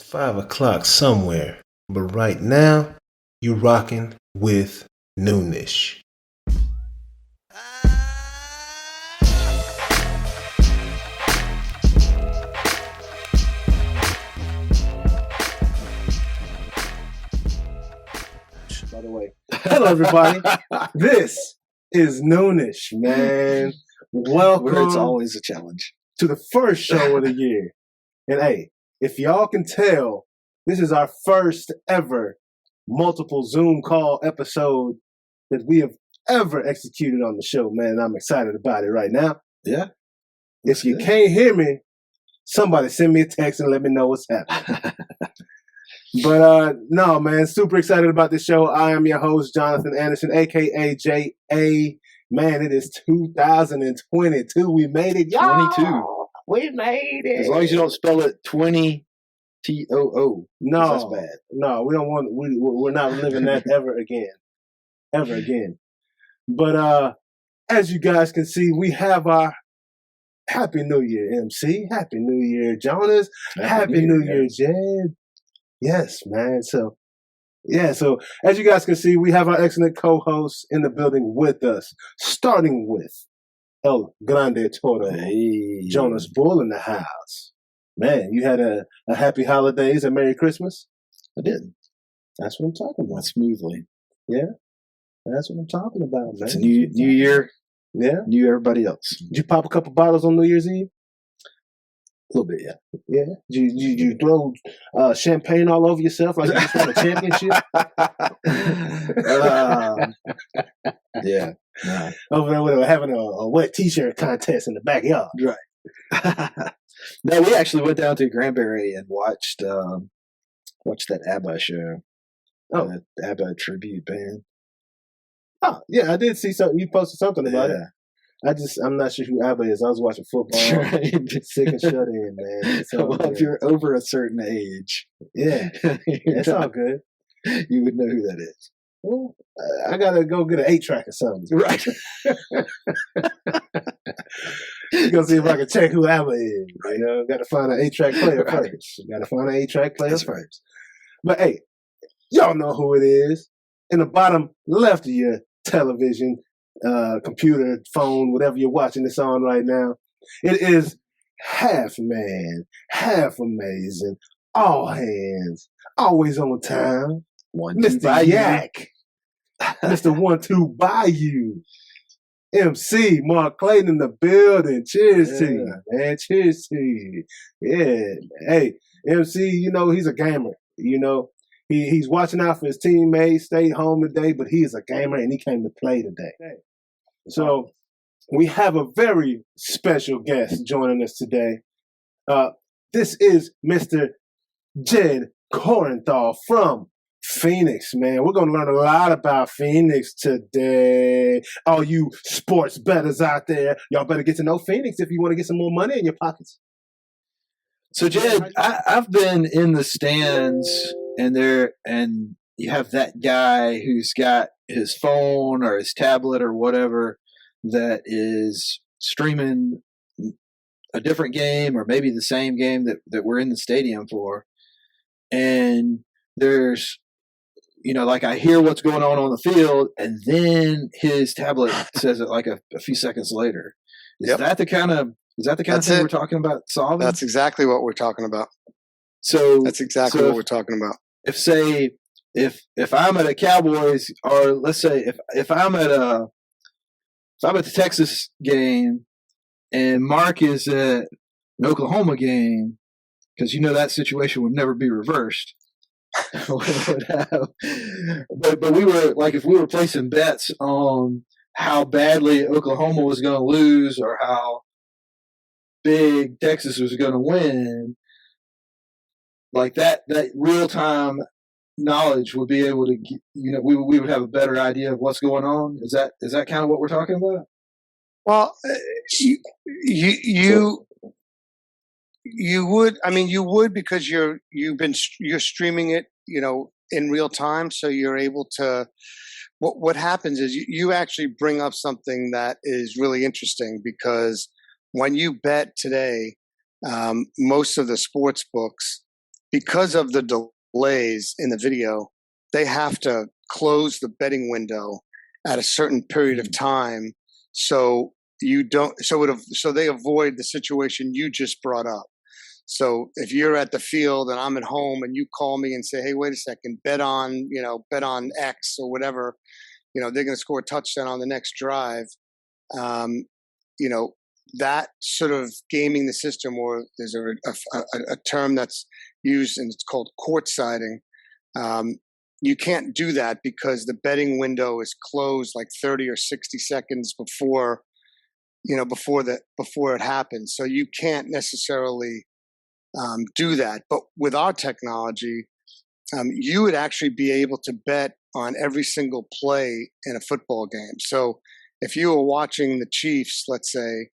5 o'clock somewhere. But right now, you rocking with Noonish. By the way, hello everybody. This is Noonish, man. Welcome. It's always a challenge. To the first show of the year. And hey, if y'all can tell, this is our first ever multiple Zoom call episode that we have ever executed on the show, man. I'm excited about it right now. Yeah. If you can't hear me, somebody send me a text and let me know what's happening. But no, man, super excited about this show. I am your host, Jonathan Anderson, a.k.a. J.A. Man, it is 2022. We made it, y'all. 22. We made it. As long as you don't spell it 20 T-O-O. No, that's bad. No, we don't want. We're not living that ever again. But as you guys can see, we have our Happy New Year, MC. Happy New Year, Jonas. Happy New Year, Jed. Yes, man. So as you guys can see, we have our excellent co-hosts in the building with us, starting with El Grande Toro, Jonas Bull in the house. Man, you had a happy holidays and Merry Christmas? I did. That's what I'm talking about. Went smoothly. Yeah, that's what I'm talking about, man. It's a new year. Yeah. New everybody else. Did you pop a couple bottles on New Year's Eve? A little bit, yeah. Yeah. Did you throw champagne all over yourself like you just won a championship? Yeah. No. Over there with having a wet T-shirt contest in the backyard. Right. No, we actually went down to Granbury and watched that ABBA show. Oh, ABBA tribute band. Oh, yeah, I did see something. You posted something about it. I'm not sure who ABBA is. I was watching football. Sick and shut in, man. Well, if you're over a certain age, yeah, it's all good. You would know who that is. Well, I gotta go get an 8-track or something. Right. Go see if I can check who ABBA is. You know, got to find an 8-track player first. Got to find an 8-track player That's first. But hey, y'all know who it is. In the bottom left of your television, computer, phone, whatever you're watching this on right now, it is half man, half amazing, all hands, always on time, Mr. Yak, Mr. 1-2 Bayou, MC Mark Clayton in the building. Cheers to you, man. Cheers to you. Yeah. Hey, MC, you know, he's a gamer. You know, he's watching out for his teammates, stayed home today, but he is a gamer and he came to play today. So we have a very special guest joining us today. This is Mr. Jed Corenthal from Phenix, man. We're going to learn a lot about Phenix today. All you sports bettors out there, y'all better get to know Phenix if you want to get some more money in your pockets. So, Jed, I've been in the stands and you have that guy who's got his phone or his tablet or whatever that is streaming a different game or maybe the same game that we're in the stadium for. And there's, you know, like I hear what's going on the field and then his tablet says it like a few seconds later. Is that the kind of thing we're talking about solving? That's exactly what we're talking about. So that's exactly what we're talking about. If I'm at a Cowboys, or let's say if I'm at the Texas game and Mark is at an Oklahoma game, because you know that situation would never be reversed. But we were like, if we were placing bets on how badly Oklahoma was going to lose or how big Texas was going to win, like that real time knowledge would be able to, you know, we would have a better idea of what's going on. Is that kind of what we're talking about? Well, you would. I mean, you would, because you're streaming it, you know, in real time, so you're able to. What happens is you actually bring up something that is really interesting, because when you bet today, most of the sports books because of the delays in the video, they have to close the betting window at a certain period of time, so you don't. So they avoid the situation you just brought up. So if you're at the field and I'm at home and you call me and say, "Hey, wait a second, bet on X or whatever," they're going to score a touchdown on the next drive. That sort of gaming the system, or there's a term that's used and it's called court siding. You can't do that because the betting window is closed like 30 or 60 seconds before it happens. So you can't necessarily do that. But with our technology, you would actually be able to bet on every single play in a football game. So if you were watching the Chiefs, let's say,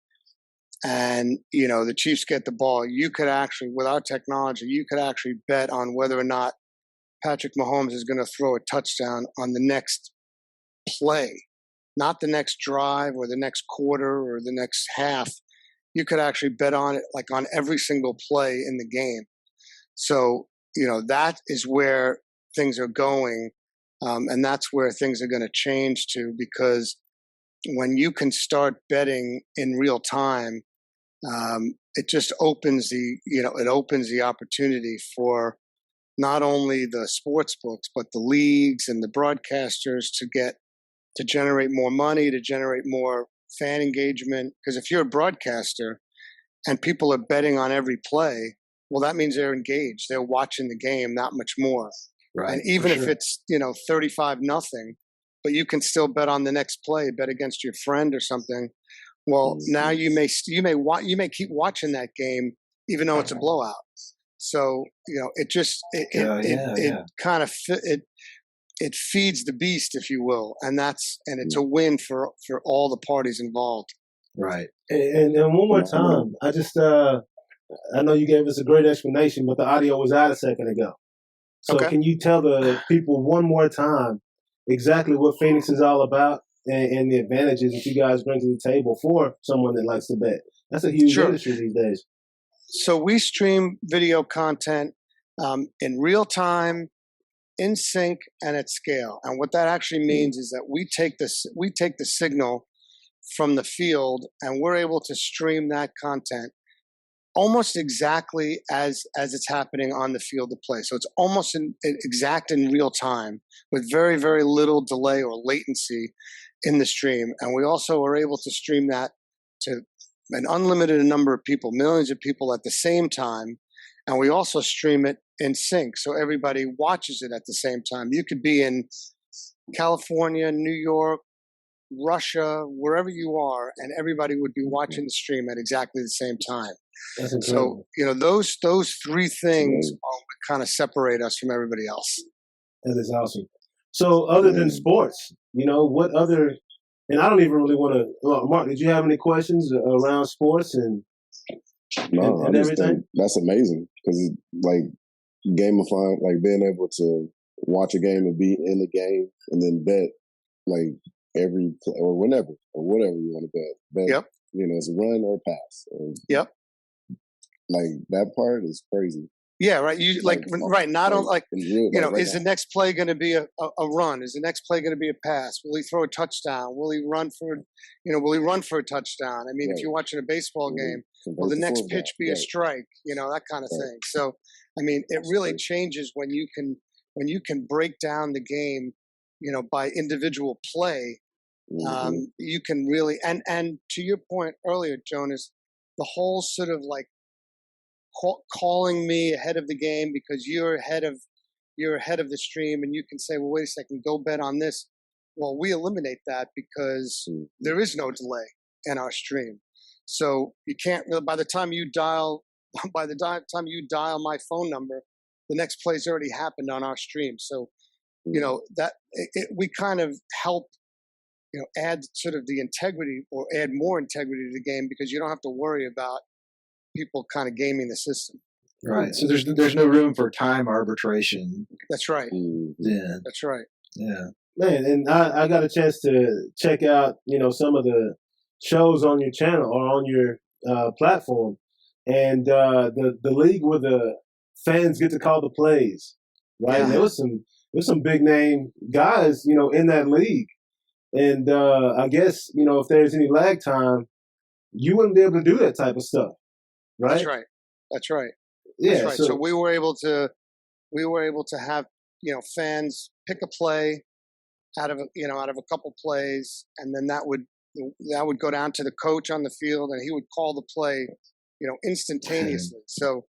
and the Chiefs get the ball, you could actually, with our technology, you could actually bet on whether or not Patrick Mahomes is going to throw a touchdown on the next play, not the next drive or the next quarter or the next half. You could actually bet on it like on every single play in the game. So, that is where things are going. And that's where things are going to change to, because when you can start betting in real time, it just opens the opportunity for not only the sports books, but the leagues and the broadcasters to generate more money, to generate more fan engagement. Because if you're a broadcaster and people are betting on every play, well, that means they're engaged. They're watching the game that much more. Right. And even if it's 35-0, but you can still bet on the next play, bet against your friend or something. Well, now you may keep watching that game even though it's a blowout. So it kind of it feeds the beast, if you will, and it's a win for all the parties involved. Right. And one more time, I know you gave us a great explanation, but the audio was out a second ago. So Can you tell the people one more time exactly what Phenix is all about and the advantages that you guys bring to the table for someone that likes to bet? That's a huge industry these days. So we stream video content in real time, in sync, and at scale. And what that actually means is that we take the signal from the field and we're able to stream that content almost exactly as it's happening on the field of play. So it's almost exact in real time with very, very little delay or latency in the stream. And we also are able to stream that to an unlimited number of people, millions of people at the same time. And we also stream it in sync, so everybody watches it at the same time. You could be in California, New York, Russia, wherever you are, and everybody would be watching the stream at exactly the same time. So, those three things kind of separate us from everybody else. That is awesome. So other than sports, what other, and I don't even really want to, Mark, did you have any questions around sports and everything? That's amazing, because gamifying, being able to watch a game and be in the game and then bet every play or whenever or whatever you want to bet. Yep. It's a run or a pass. Yep. That part is crazy. Yeah, right. You not only is the next play going to be a run? Is the next play going to be a pass? Will he throw a touchdown? Will he run for a touchdown? I mean, if you're watching a baseball game, will the next pitch be a strike? That kind of thing. So, I mean, it really changes when you can break down the game, by individual play. You can really, and to your point earlier, Jonas, the whole sort of calling me ahead of the game because you're ahead of the stream, and you can say, well, wait a second, go bet on this. Well, we eliminate that because there is no delay in our stream. So you can't really, by the time you dial my phone number, the next play's already happened on our stream. So, we kind of help, add sort of the integrity or add more integrity to the game, because you don't have to worry about people kind of gaming the system. Right. So there's no room for time arbitration. That's right. Yeah. That's right. Yeah. Man, and I got a chance to check out, some of the shows on your channel or on your platform, and the league where the fans get to call the plays, right? Yeah. And there was some big name guys, in that league. And I guess, if there's any lag time, you wouldn't be able to do that type of stuff, right? That's right. That's right. Yeah. That's right. So we were able to have, fans pick a play out of a couple plays, and then that would go down to the coach on the field, and he would call the play, instantaneously. So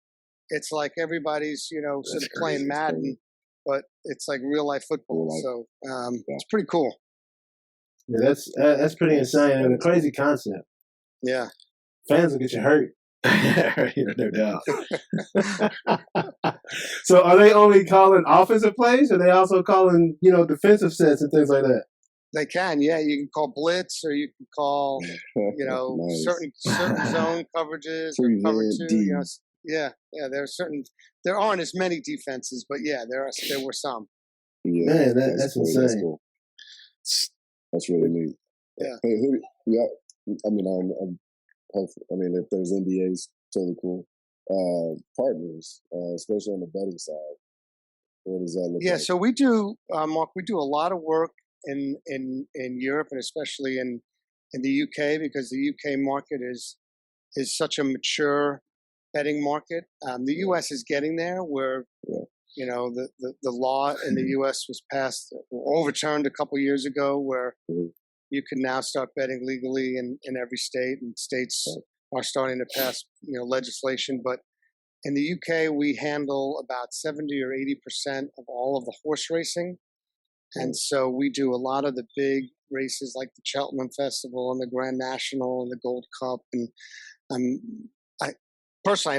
it's like everybody's, sort of playing Madden, but it's like real life football. So it's pretty cool. Yeah, that's pretty insane and a crazy concept. Yeah. Fans will get you hurt. No doubt. So are they only calling offensive plays, or are they also calling, defensive sets and things like that? They can, yeah. You can call blitz, or you can call, Nice. certain zone coverages or cover two. There aren't as many defenses, but yeah, there were some. Yeah, Man, that's insane. That's cool. That's really neat. Yeah. Hey, if there's NDAs, totally cool. Partners, especially on the betting side. What does that look like? Yeah, so we do, Mark. We do a lot of work in Europe, and especially in the UK, because the UK market is such a mature betting market. The US is getting there, where the law in the US was passed, overturned a couple years ago, where you can now start betting legally in every state, and states are starting to pass legislation. But in the UK, we handle about 70 or 80% of all of the horse racing. And so we do a lot of the big races like the Cheltenham Festival and the Grand National and the Gold Cup. And I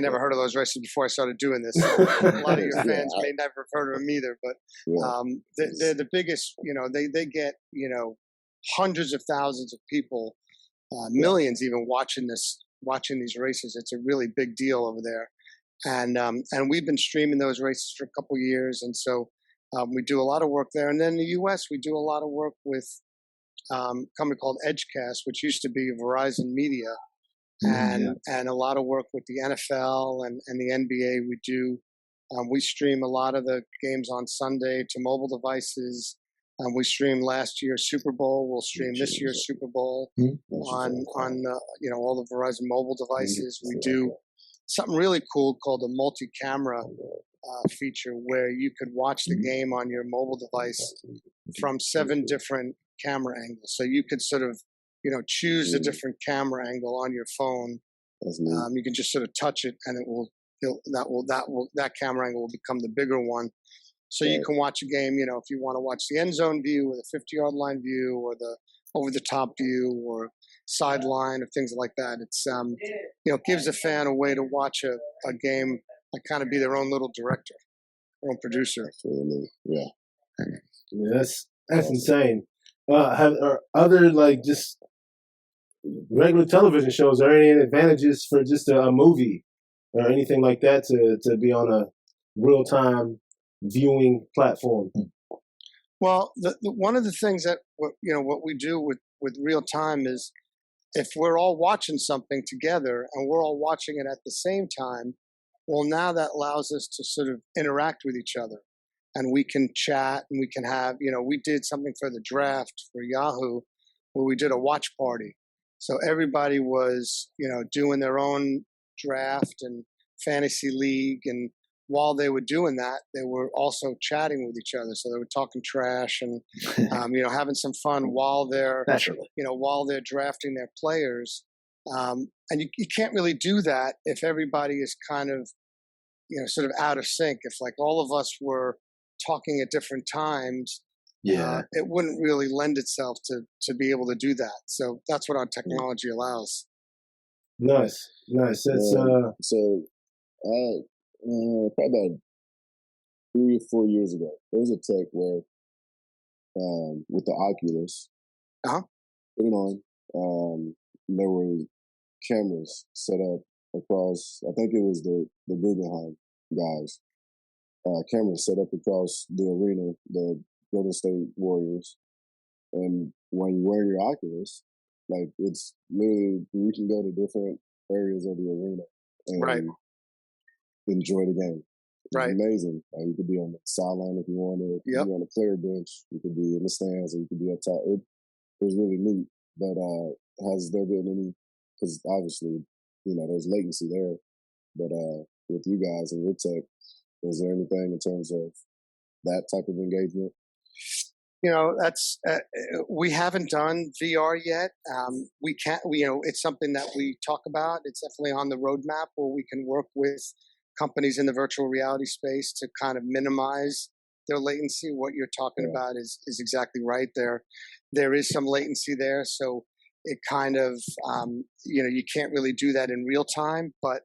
never heard of those races before I started doing this. So a lot of your fans may never have heard of them either, but they're the biggest. They get hundreds of thousands of people, millions even watching these races. It's a really big deal over there, and we've been streaming those races for a couple years, and so we do a lot of work there. And then in the U.S., we do a lot of work with a company called Edgecast, which used to be Verizon Media. And a lot of work with the NFL and the NBA. We do. We stream a lot of the games on Sunday to mobile devices. We streamed last year's Super Bowl. We'll stream this year's Super Bowl on all the Verizon mobile devices. We do something really cool called a multi-camera feature, where you could watch the game on your mobile device from 7 different camera angles. So you could sort of choose a different camera angle on your phone. You can just sort of touch it, and that camera angle will become the bigger one. So you can watch a game, if you want to watch the end zone view, or the 50-yard line view, or the over-the-top view, or sideline, or things like that. It's gives a fan a way to watch a game, like kind of be their own little director, their own producer. Yeah, that's insane. Are other just regular television shows, are any advantages for just a movie or anything like that to be on a real time viewing platform? Well, one of the things that what we do with real time is, if we're all watching something together and we're all watching it at the same time, well, now that allows us to sort of interact with each other, and we can chat, and we can have, we did something for the draft for Yahoo where we did a watch party. So everybody was, doing their own draft and fantasy league, and while they were doing that, they were also chatting with each other. So they were talking trash and, having some fun while they're, while they're drafting their players. And you can't really do that if everybody is kind of, sort of out of sync. If like all of us were talking at different times, it wouldn't really lend itself to be able to do that. So that's what our technology allows. Nice. That's probably about 3 or 4 years ago, there was a tech where, with the Oculus, there were cameras set up across. I think it was the Guggenheim guys. Cameras set up across the arena, the Golden State Warriors, and when you wear your Oculus, like it's literally you can go to different areas of the arena and enjoy the game. Right. amazing. You could be on the sideline if you wanted. You could be on the player bench. You could be in the stands, or you could be up top. It was really neat. But has there been any? Because obviously, there's latency there. But with you guys and your tech, is there anything in terms of that type of engagement? That's we haven't done VR yet. We can't. It's something that we talk about. It's definitely on the roadmap where we can work with companies in the virtual reality space to kind of minimize their latency. What you're talking about is exactly right. There is some latency there, so it kind of you can't really do that in real time. But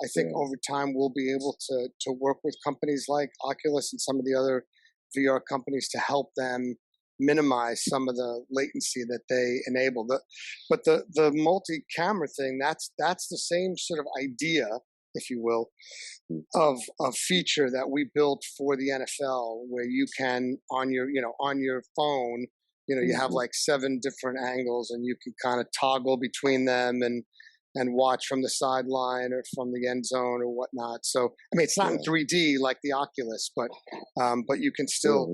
I think over time we'll be able to work with companies like Oculus and some of the other VR companies to help them minimize some of the latency that they enable. But the multi-camera thing, that's the same sort of idea, if you will, of a feature that we built for the NFL, where you can on your phone, you have like 7 different angles, and you can kind of toggle between them and watch from the sideline or from the end zone or whatnot. So, I mean, it's not in 3D like the Oculus, but you can still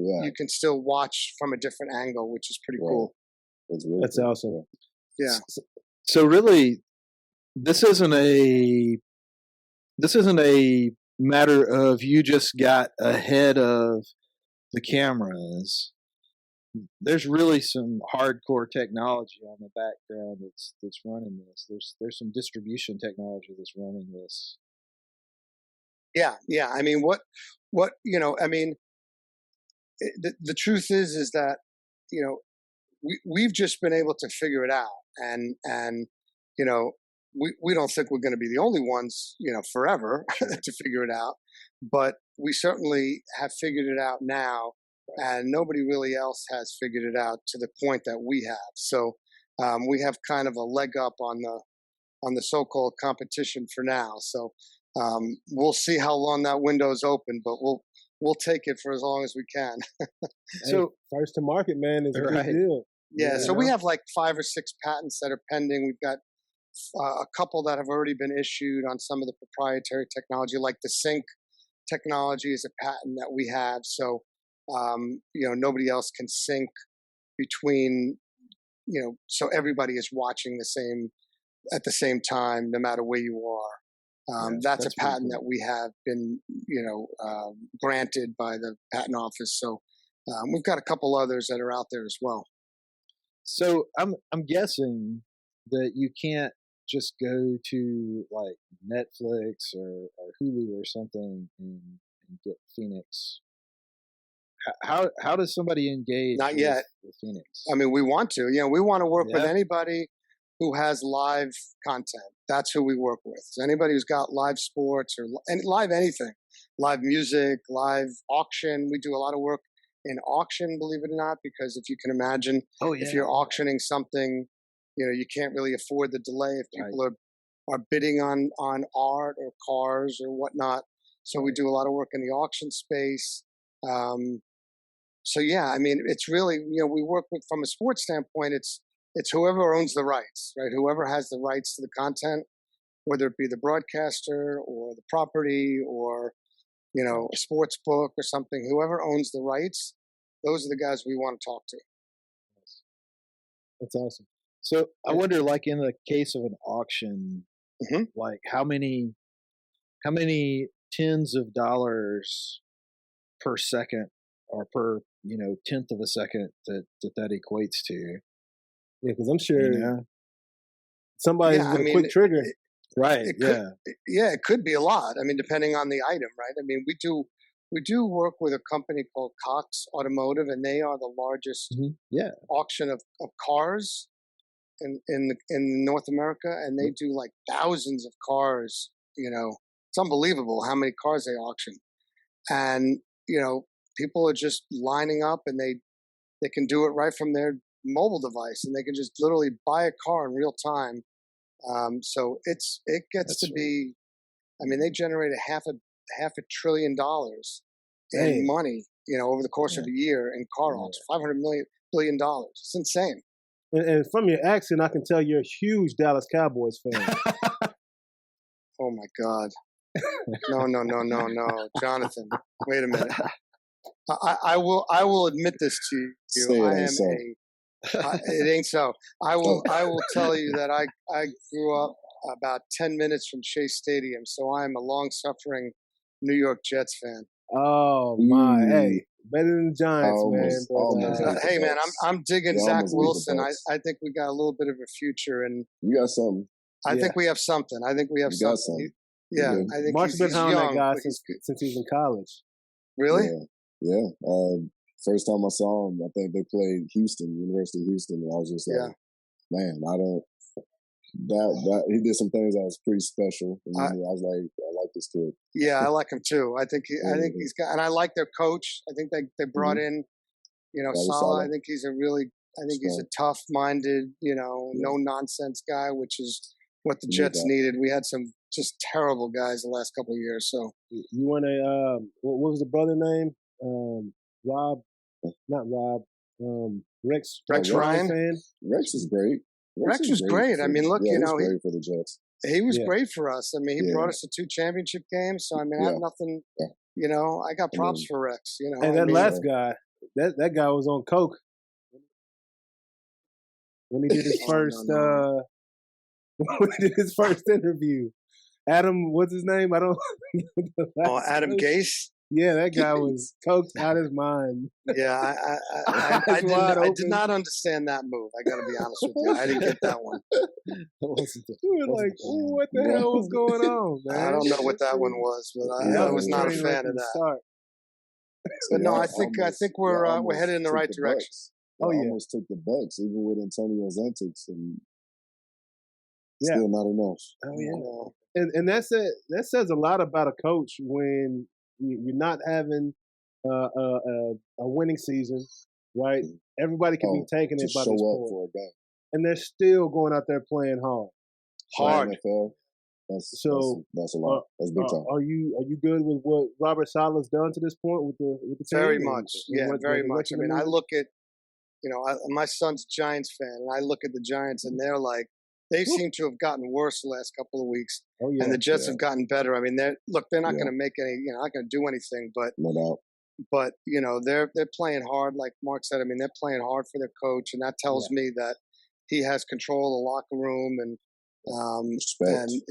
watch from a different angle, which is pretty cool. That's awesome. Yeah. So really, this isn't a matter of you just got ahead of the cameras. There's really some hardcore technology on the background that's running this. There's some distribution technology that's running this. Yeah. I mean, I mean, the truth is that we've just been able to figure it out, and we don't think we're going to be the only ones forever to figure it out, but we certainly have figured it out now. And nobody really else has figured it out to the point that we have. So we have kind of a leg up on the so-called competition for now. So we'll see how long that window is open, but we'll take it for as long as we can. So first to market, man, is a good deal. Yeah. So we have like 5 or 6 patents that are pending. We've got a couple that have already been issued on some of the proprietary technology, like the sync technology is a patent that we have. So nobody else can sync between, so everybody is watching at the same time, no matter where you are. That's a patent that we have been, granted by the patent office. So we've got a couple others that are out there as well. So I'm guessing that you can't just go to like Netflix or Hulu or something and get Phenix. How does somebody engage? Not yet. With Phenix? I mean, we want to. We want to work with anybody who has live content. That's who we work with. So anybody who's got live sports or live anything, live music, live auction. We do a lot of work in auction, believe it or not, because if you can imagine, if you're auctioning something, you can't really afford the delay if people are bidding on art or cars or whatnot. So we do a lot of work in the auction space. So I mean, it's really, we work with, from a sports standpoint, it's whoever owns the rights, right? Whoever has the rights to the content, whether it be the broadcaster or the property or, a sports book or something, whoever owns the rights, those are the guys we want to talk to. That's awesome. So I wonder, like in the case of an auction, like how many tens of dollars per second or per tenth of a second that equates to. Yeah, because I'm sure somebody's with a quick trigger. It could be a lot. I mean, depending on the item, right? I mean, we do work with a company called Cox Automotive, and they are the largest auction of cars in North America, and they do like thousands of cars. It's unbelievable how many cars they auction, and people are just lining up, and they can do it right from their mobile device, and they can just literally buy a car in real time. So it gets to be, I mean, they generate a half $500 billion in money, over the course of a year in car auctions, $500 billion. It's insane. And from your accent, I can tell you're a huge Dallas Cowboys fan. Oh my God. No, Jonathan. Wait a minute. I will admit this to you. Say it I ain't am so. it ain't so. I will tell you that I grew up about 10 minutes from Shea Stadium, so I'm a long-suffering New York Jets fan. Oh my, hey, better than the Giants, Almost- almost man. beat the Hey man, Bucks. I'm digging They Zach almost beat the Wilson. Bucks. I think we got a little bit of a future, and You got something. I think we have something. I think we have You got something. something. Yeah, You I think Mark's been he's high on young. that guy but he's good. since he was in college. Really? Yeah. First time I saw him, I think they played University of Houston, and I was just like, man, I don't. That he did some things that was pretty special. And I was like, I like this kid. Yeah, I like him too. I think he's got, and I like their coach. I think they brought in, Saleh. I think he's he's a tough-minded, no nonsense guy, which is what the Jets needed. We had some just terrible guys the last couple of years. So You want to? What was the brother name? Rob, not Rob. Rex. Rex Ryan. Fan? Rex is great. Rex was great. I mean, look, he was great for the Jets. He was great for us. I mean, he brought us to 2 championship games. So I mean, I have nothing. I got props for Rex. And that last guy, that guy was on coke when he did his first. When he did his first interview. Adam, what's his name? I don't. Adam Gase. Yeah, that guy was coked out his mind. Yeah, I did not understand that move. I got to be honest with you. I didn't get that one. We were like, what the hell was going on, man? I don't know what that one was, but I was not a fan of that. But no, I think we're headed in the right direction. Almost took the Bucks, even with Antonio's antics, and still not enough. Oh yeah, and that says a lot about a coach when you're not having a winning season, right? Everybody can be taking it by this point, for a game, and they're still going out there playing hard. NFL, that's a lot. That's big time. Are you good with what Robert Saleh's done to this point with the team? Very much, very much. I mean, I look at my son's a Giants fan, and I look at the Giants, and they're like. They seem to have gotten worse the last couple of weeks, and the Jets have gotten better. I mean, they're not going to make any, not going to do anything, but no doubt. But they're playing hard, like Mark said. I mean, they're playing hard for their coach, and that tells me that he has control of the locker room, and respect. And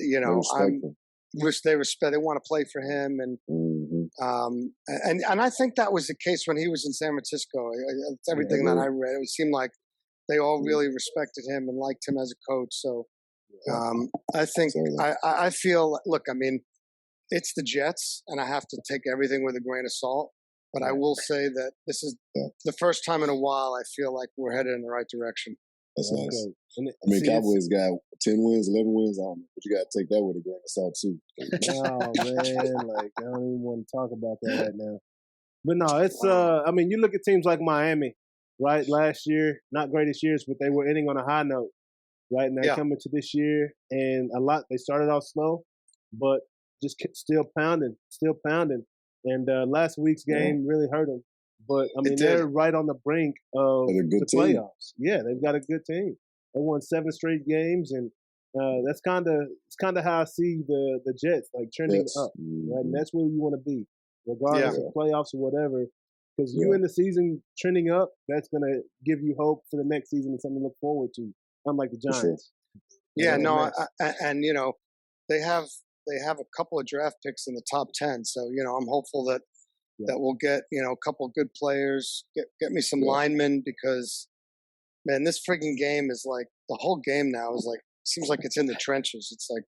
they want to play for him, and and I think that was the case when he was in San Francisco. It's everything that I read. It seemed like. They all really respected him and liked him as a coach. So I think I feel, look, I mean, it's the Jets, and I have to take everything with a grain of salt. But I will say that this is the first time in a while I feel like we're headed in the right direction. That's nice. I mean, Cowboys got 10 wins, 11 wins. I don't know, but you got to take that with a grain of salt, too. Oh, man. Like, I don't even want to talk about that right now. But no, it's, I mean, you look at teams like Miami. Right, last year, not greatest years, but they were ending on a high note, right? And they're coming to this year, and they started off slow, but just still pounding. And last week's game really hurt them. But, I mean, they're right on the brink of the playoffs. Yeah, they've got a good team. They won 7 straight games, and it's kind of how I see the Jets, like, trending up, right? And that's where you want to be, regardless of playoffs or whatever. Because you in the season trending up, that's going to give you hope for the next season and something to look forward to, unlike the Giants. Yeah, and they have a couple of draft picks in the top 10. So, I'm hopeful that we'll get, a couple of good players, get me some linemen, because, man, this frigging game is like, the whole game now is like, seems like it's in the trenches. It's like,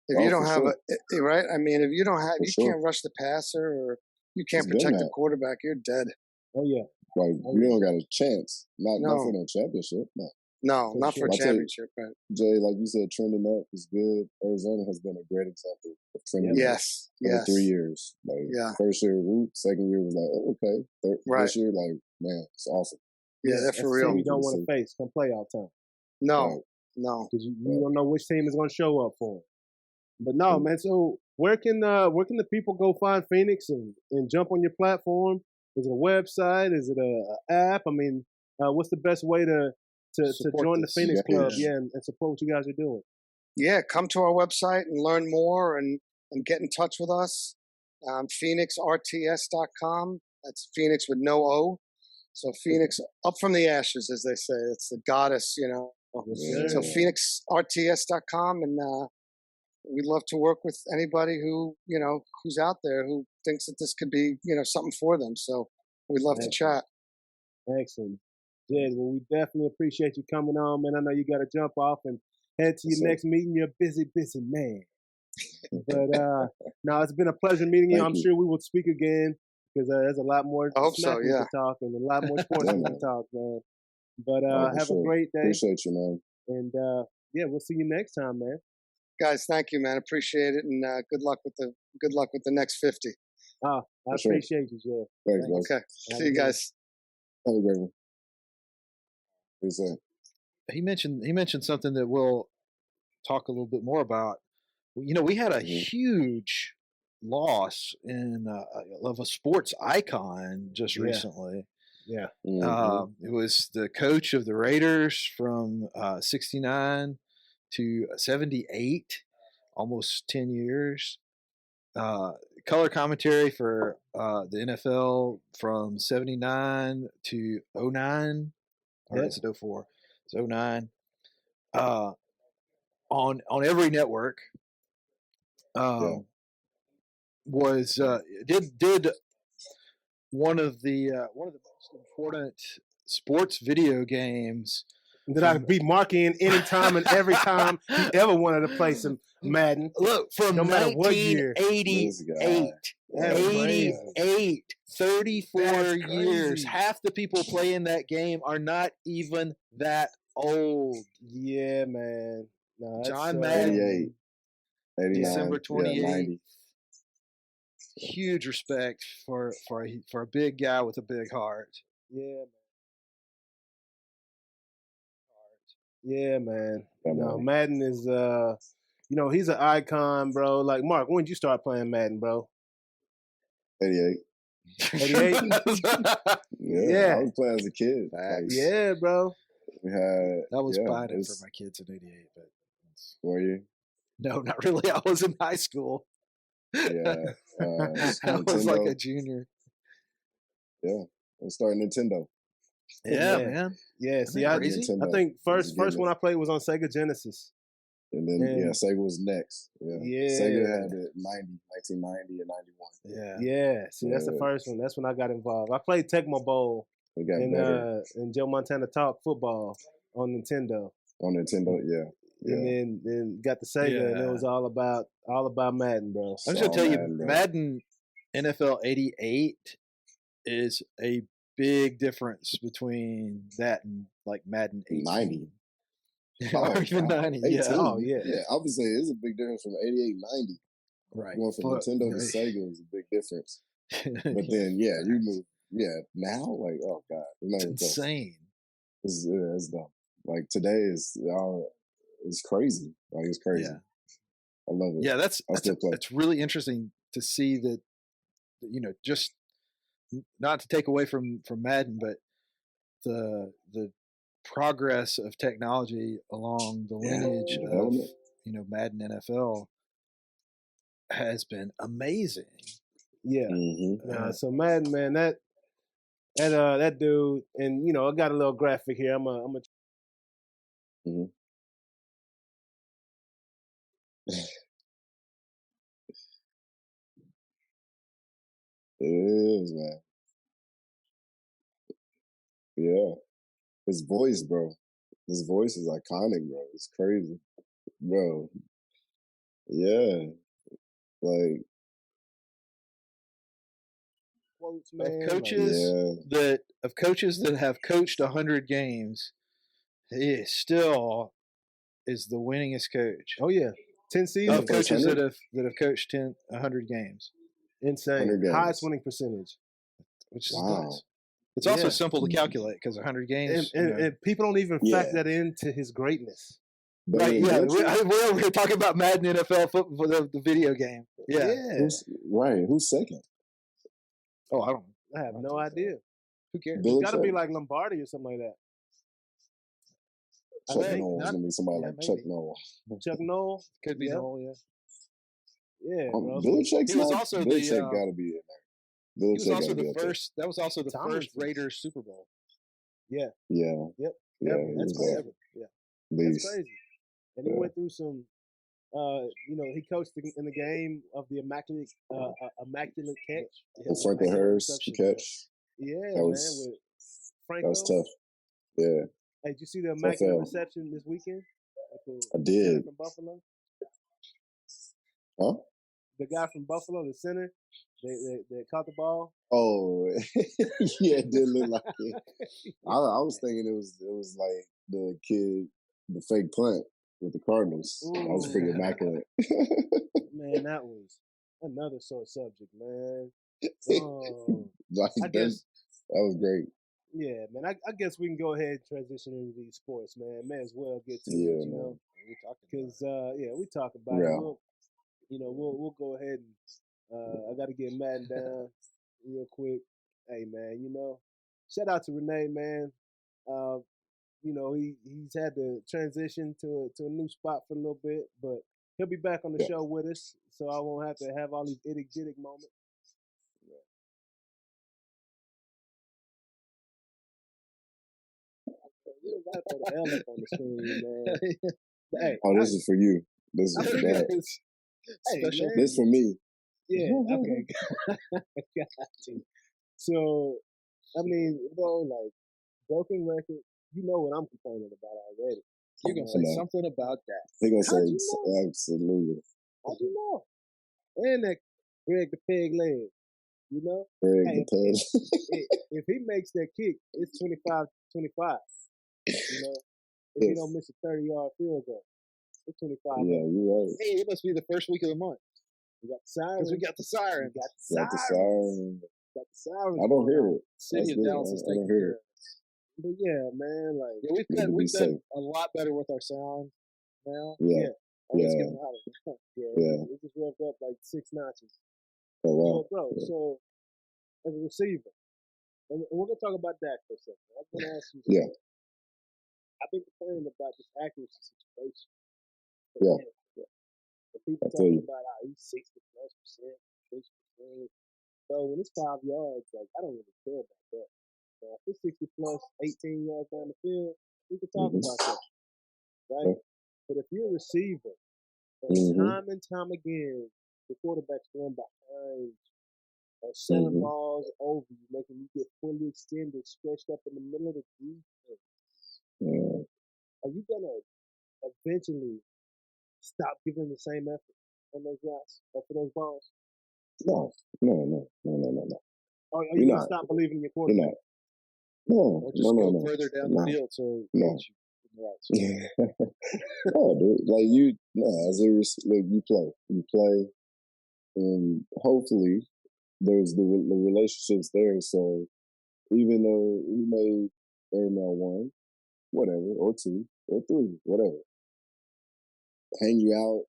if you don't have right? I mean, if you don't have, you can't rush the passer, or you can't protect the quarterback, you're dead. Oh, yeah. Like, you don't got a chance. Not for no championship. No, not for a championship. Right. Jay, like you said, trending up is good. Arizona has been a great example of trending up. Yes. For 3 years. Like, first year, second year was like, okay. This year, like, man, it's awesome. Yeah, they're for real. You don't want to face come playoff time. No. Because you don't know which team is going to show up for them. But no, man. So where can the people go find Phenix and jump on your platform? Is it a website? Is it a app? I mean, what's the best way to join the Phenix Club? Yeah, and support what you guys are doing. Yeah, come to our website and learn more, and and get in touch with us. PhenixRTS.com. That's Phenix with no O. So Phenix, up from the ashes, as they say. It's the goddess, you know. Yeah. So PhenixRTS.com, and we'd love to work with anybody who, you know, who's out there who thinks that this could be, you know, something for them. So we'd love to chat. Excellent. Jed, well, we definitely appreciate you coming on, man. I know you got to jump off and head to your next meeting. You're a busy, busy man. But no, it's been a pleasure meeting you. I'm sure we will speak again because there's a lot more smacking to talk and a lot more sports to talk, man. But have a great day. Appreciate you, man. And yeah, we'll see you next time, man. Guys, thank you, man. Appreciate it, and good luck with the next 50. I appreciate you, Jed. Thanks, guys. Okay, see you guys. Have a great one. He mentioned something that we'll talk a little bit more about. You know, we had a huge loss of a sports icon just recently. Yeah. It was the coach of the Raiders from 69 to 78, almost 10 years. Color commentary for the NFL from 79 to 09. Or is it 04? It's 09. On every network. Was did one of the most important sports video games that I could beat Marky in any time and every time he ever wanted to play some Madden. Look, from no matter what year. 88, 34 years. Half the people playing that game are not even that old. Yeah, man. No, John Madden, 89, December 28th. 90. Huge respect for a big guy with a big heart. Yeah, man. No, Madden is you know, he's an icon, bro. Like, Mark, when did you start playing Madden, bro? 88. 88? Yeah, I was playing as a kid. Yeah, bro. We had. I was buying it for my kids in 88, but were you? No, not really. I was in high school. Yeah, I was like a junior. Yeah, I started Nintendo. Yeah, man. Yeah, see, I think first one I played was on Sega Genesis. And then, Sega was next. Yeah. Sega had it 1990 and 91. Yeah. See, that's the first one. That's when I got involved. I played Tecmo Bowl and Joe Montana Talk football on Nintendo. On Nintendo, yeah. And then got the Sega, and it was all about Madden, bro. I'm just gonna tell you, Madden NFL 88 is a big difference between that and like Madden 18. 90. Or even 90. 18. Yeah. Oh, yeah. Yeah, I would say it's a big difference from 88, 90. Right. Going from Nintendo to Sega is a big difference. But then, you move. Yeah, now, like, oh, God. It's insane. It's dumb. Like, today is it's crazy. Like, it's crazy. Yeah. I love it. Yeah, that's really interesting to see that, you know, just not to take away from Madden, but the progress of technology along the lineage of, you know, Madden NFL has been amazing. Yeah. So Madden, man, that dude, and you know, I got a little graphic here. I'm a It is, man. Yeah. His voice, bro. His voice is iconic, bro. It's crazy. Bro. Yeah. Like, of coaches that have coached 100 games, he still is the winningest coach. Oh yeah, 10 seasons. Of coaches that have coached 100 games. Insane, highest winning percentage, which is nice. It's also simple to calculate because 100 games, and people don't even factor that into his greatness. Right? Yeah, we're over here talking about Madden NFL football for the video game. Yeah. Who's second? Oh, I have no idea. Who cares? It's got to be like Lombardi or something like that. Chuck Noll is going to be somebody like Chuck Noll. Chuck Noll? Could be Noll, Yeah, bro. Belichick's he was not. also Belichick got to be in there. he was Belichick also got to be the up there. first. That was also the first Tomlinson. Raiders Super Bowl. Yeah. Yeah. Yep. Yeah. Ever. he That's was crazy. a Yeah. beast. That's crazy. And he Yeah. went through some. He coached in the game of the immaculate catch. And Franco Harris catch. Yeah, That man. was With Franco. that was tough. Yeah. Hey, did you see the immaculate L. reception this weekend? I did. From Buffalo. Huh? The guy from Buffalo, the center, they caught the ball. Oh, yeah, it did look like it. I was thinking it was like the kid, the fake punt with the Cardinals. That was pretty immaculate. Man, that was another sore subject, man. I guess that was great. Yeah, man. I guess we can go ahead and transition into these sports, man. May as well get to it, you know, because we talk about it. We'll go ahead and I got to get Madden down real quick. Hey, man, shout out to Renee, man. He's had to transition to a new spot for a little bit, but he'll be back on the show with us, so I won't have to have all these idiotic moments. You don't gotta throw the L up on the screen, man. Hey, this is for you. This is for that. Special. This for me. Yeah. Okay. Got you. So, I mean, like broken record. You know what I'm complaining about already. You're gonna say something about that. They're gonna say know? Absolutely. How'd you know? And that Greg the Peg leg. You know? Greg the Peg. if he makes that kick, it's 25-25. You know? If he don't miss a 30-yard field goal, it's 25. Yeah, you're right. Hey, it must be the first week of the month. We got the siren. Because we got the siren. Got the siren. I don't hear it. City of Dallas is taking care of it. But yeah, man, like we've done a lot better with our sound now. Yeah. We just revved up like 6 notches. Oh wow. Bro, so as a receiver, and we're gonna talk about that for a second. I'm gonna ask you something. Yeah. I've been complaining about this accuracy situation. Yeah. The people talking about he's 60+%, 60%. So when it's 5 yards, like I don't really care about that. If it's 60 plus 18 yards down the field, we can talk about that. Right? But if you're a receiver, and time and time again, the quarterback's going behind or selling balls over you, making you get fully extended, stretched up in the middle of the defense. Yeah. Are you gonna eventually stop giving the same effort on those routes or for those balls? No. Or are you gonna stop believing in your quarterback? No, or just go further down the field so no. No, dude. Like you play, and hopefully there's the relationships there. So even though we may earn that 1, whatever, or 2, or 3, whatever, hang you out,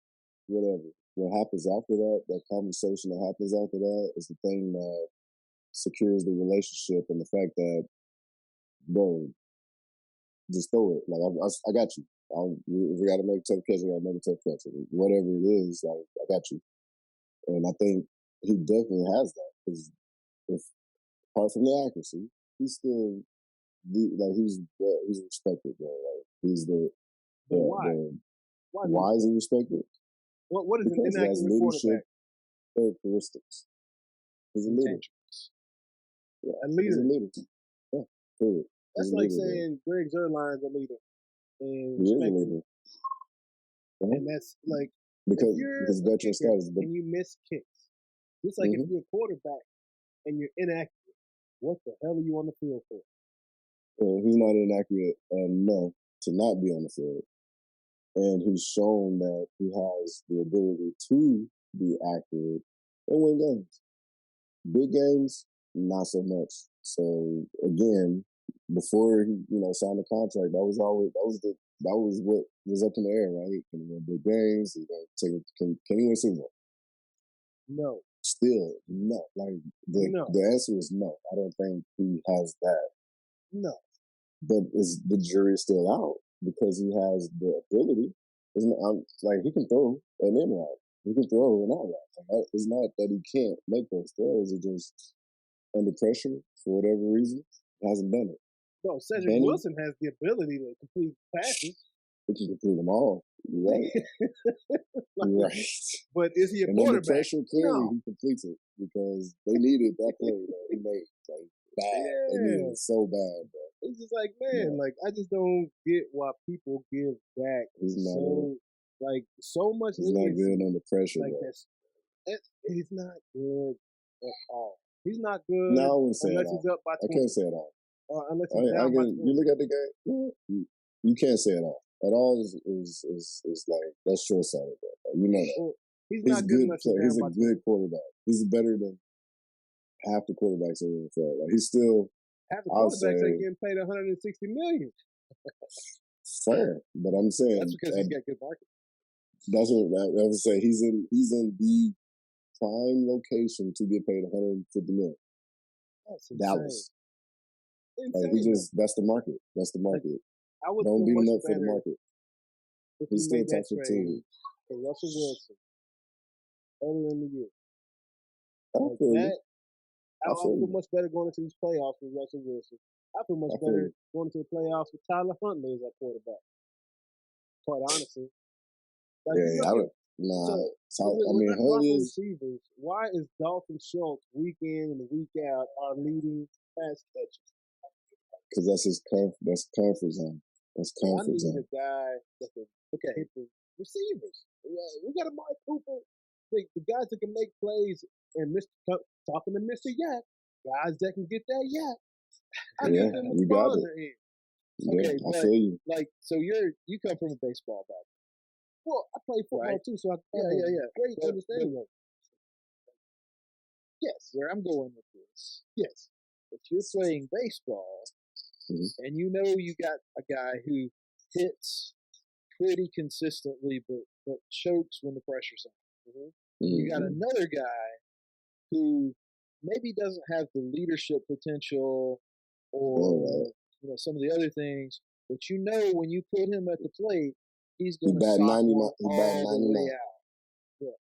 whatever. What happens after that conversation that happens after that is the thing that secures the relationship, and the fact that, bro, just throw it. Like I got you. If we got to make a tough catch, we got to make a tough catch. Whatever it is, like I got you. And I think he definitely has that, because apart from the accuracy, he's still he's respected, bro. Like he's why is he respected? What is because an inaccurate he has leadership characteristics. He's a leader. Yeah, a leader. He's a leader. Yeah, period. That's like saying Greg Zuerlein's a leader. And he is a leader. And that's like because veteran status. And you miss kicks. Just like if you're a quarterback and you're inaccurate, what the hell are you on the field for? Well, he's not inaccurate enough to not be on the field. And he's shown that he has the ability to be accurate and win games. Big games, not so much. So again, before he, signed the contract, that was what was up in the air, right? Can he win big games? Can he win Super Bowl? No. Still, no. Like the answer is no. I don't think he has that. No. But the jury's still out, because he has the ability. Like he can throw an in route. He can throw in all that. It's not that he can't make those throws. It's just under pressure for whatever reason hasn't done it. No, Cedric Wilson has the ability to complete passes. He can complete them all. You're right. Right. But is he a and quarterback? Under pressure, clearly No. he completes it because they needed that play. He made like bad. Yeah. They needed it so bad, bro. It's just like, man, like I just don't get why people give Dak so much. He's not good under pressure. Like bro. He's not good at all. He's not good no, I wouldn't say unless it he's up by 20. I can't say it all. Unless he's down by 20. You look at the game, you can't say it all. At all is like that's short sighted, bro. Like, you know that. Well, he's not good unless he's a good quarterback. He's better than half the quarterbacks in the NFL. Like he's still half the quarterbacks ain't getting paid $160 million. Fair, but I'm saying that's because he's got good market. That's what I would say. He's in the prime location to get paid $150 million. That's Dallas. Insane. Like that's the market. That's the market. Like, don't beat him up for the market. He's still top 15. For Russell Wilson, earlier in the year. I feel much better going into these playoffs with Russell Wilson. I feel much better going into the playoffs with Tyler Huntley as our quarterback. Quite honestly. Like, Huntley is receivers. Why is Dalton Schultz week in and week out our leading pass catcher? Because that's his comfort zone. That's comfort zone. I need a guy that can hit the receivers. We got Amari Cooper, the guys that can make plays, and talking to Mr. Yak, guys that can get that yak. I need them to spawn in. Okay, I feel you. Like, so you come from a baseball background. Well, I play football too, so I great understanding of it. Yes, where I'm going with this. Yes. If you're playing baseball and you know you got a guy who hits pretty consistently but chokes when the pressure's on. You got another guy who maybe doesn't have the leadership potential or some of the other things, but you know when you put him at the plate, he's going to sock all the way out. Yeah.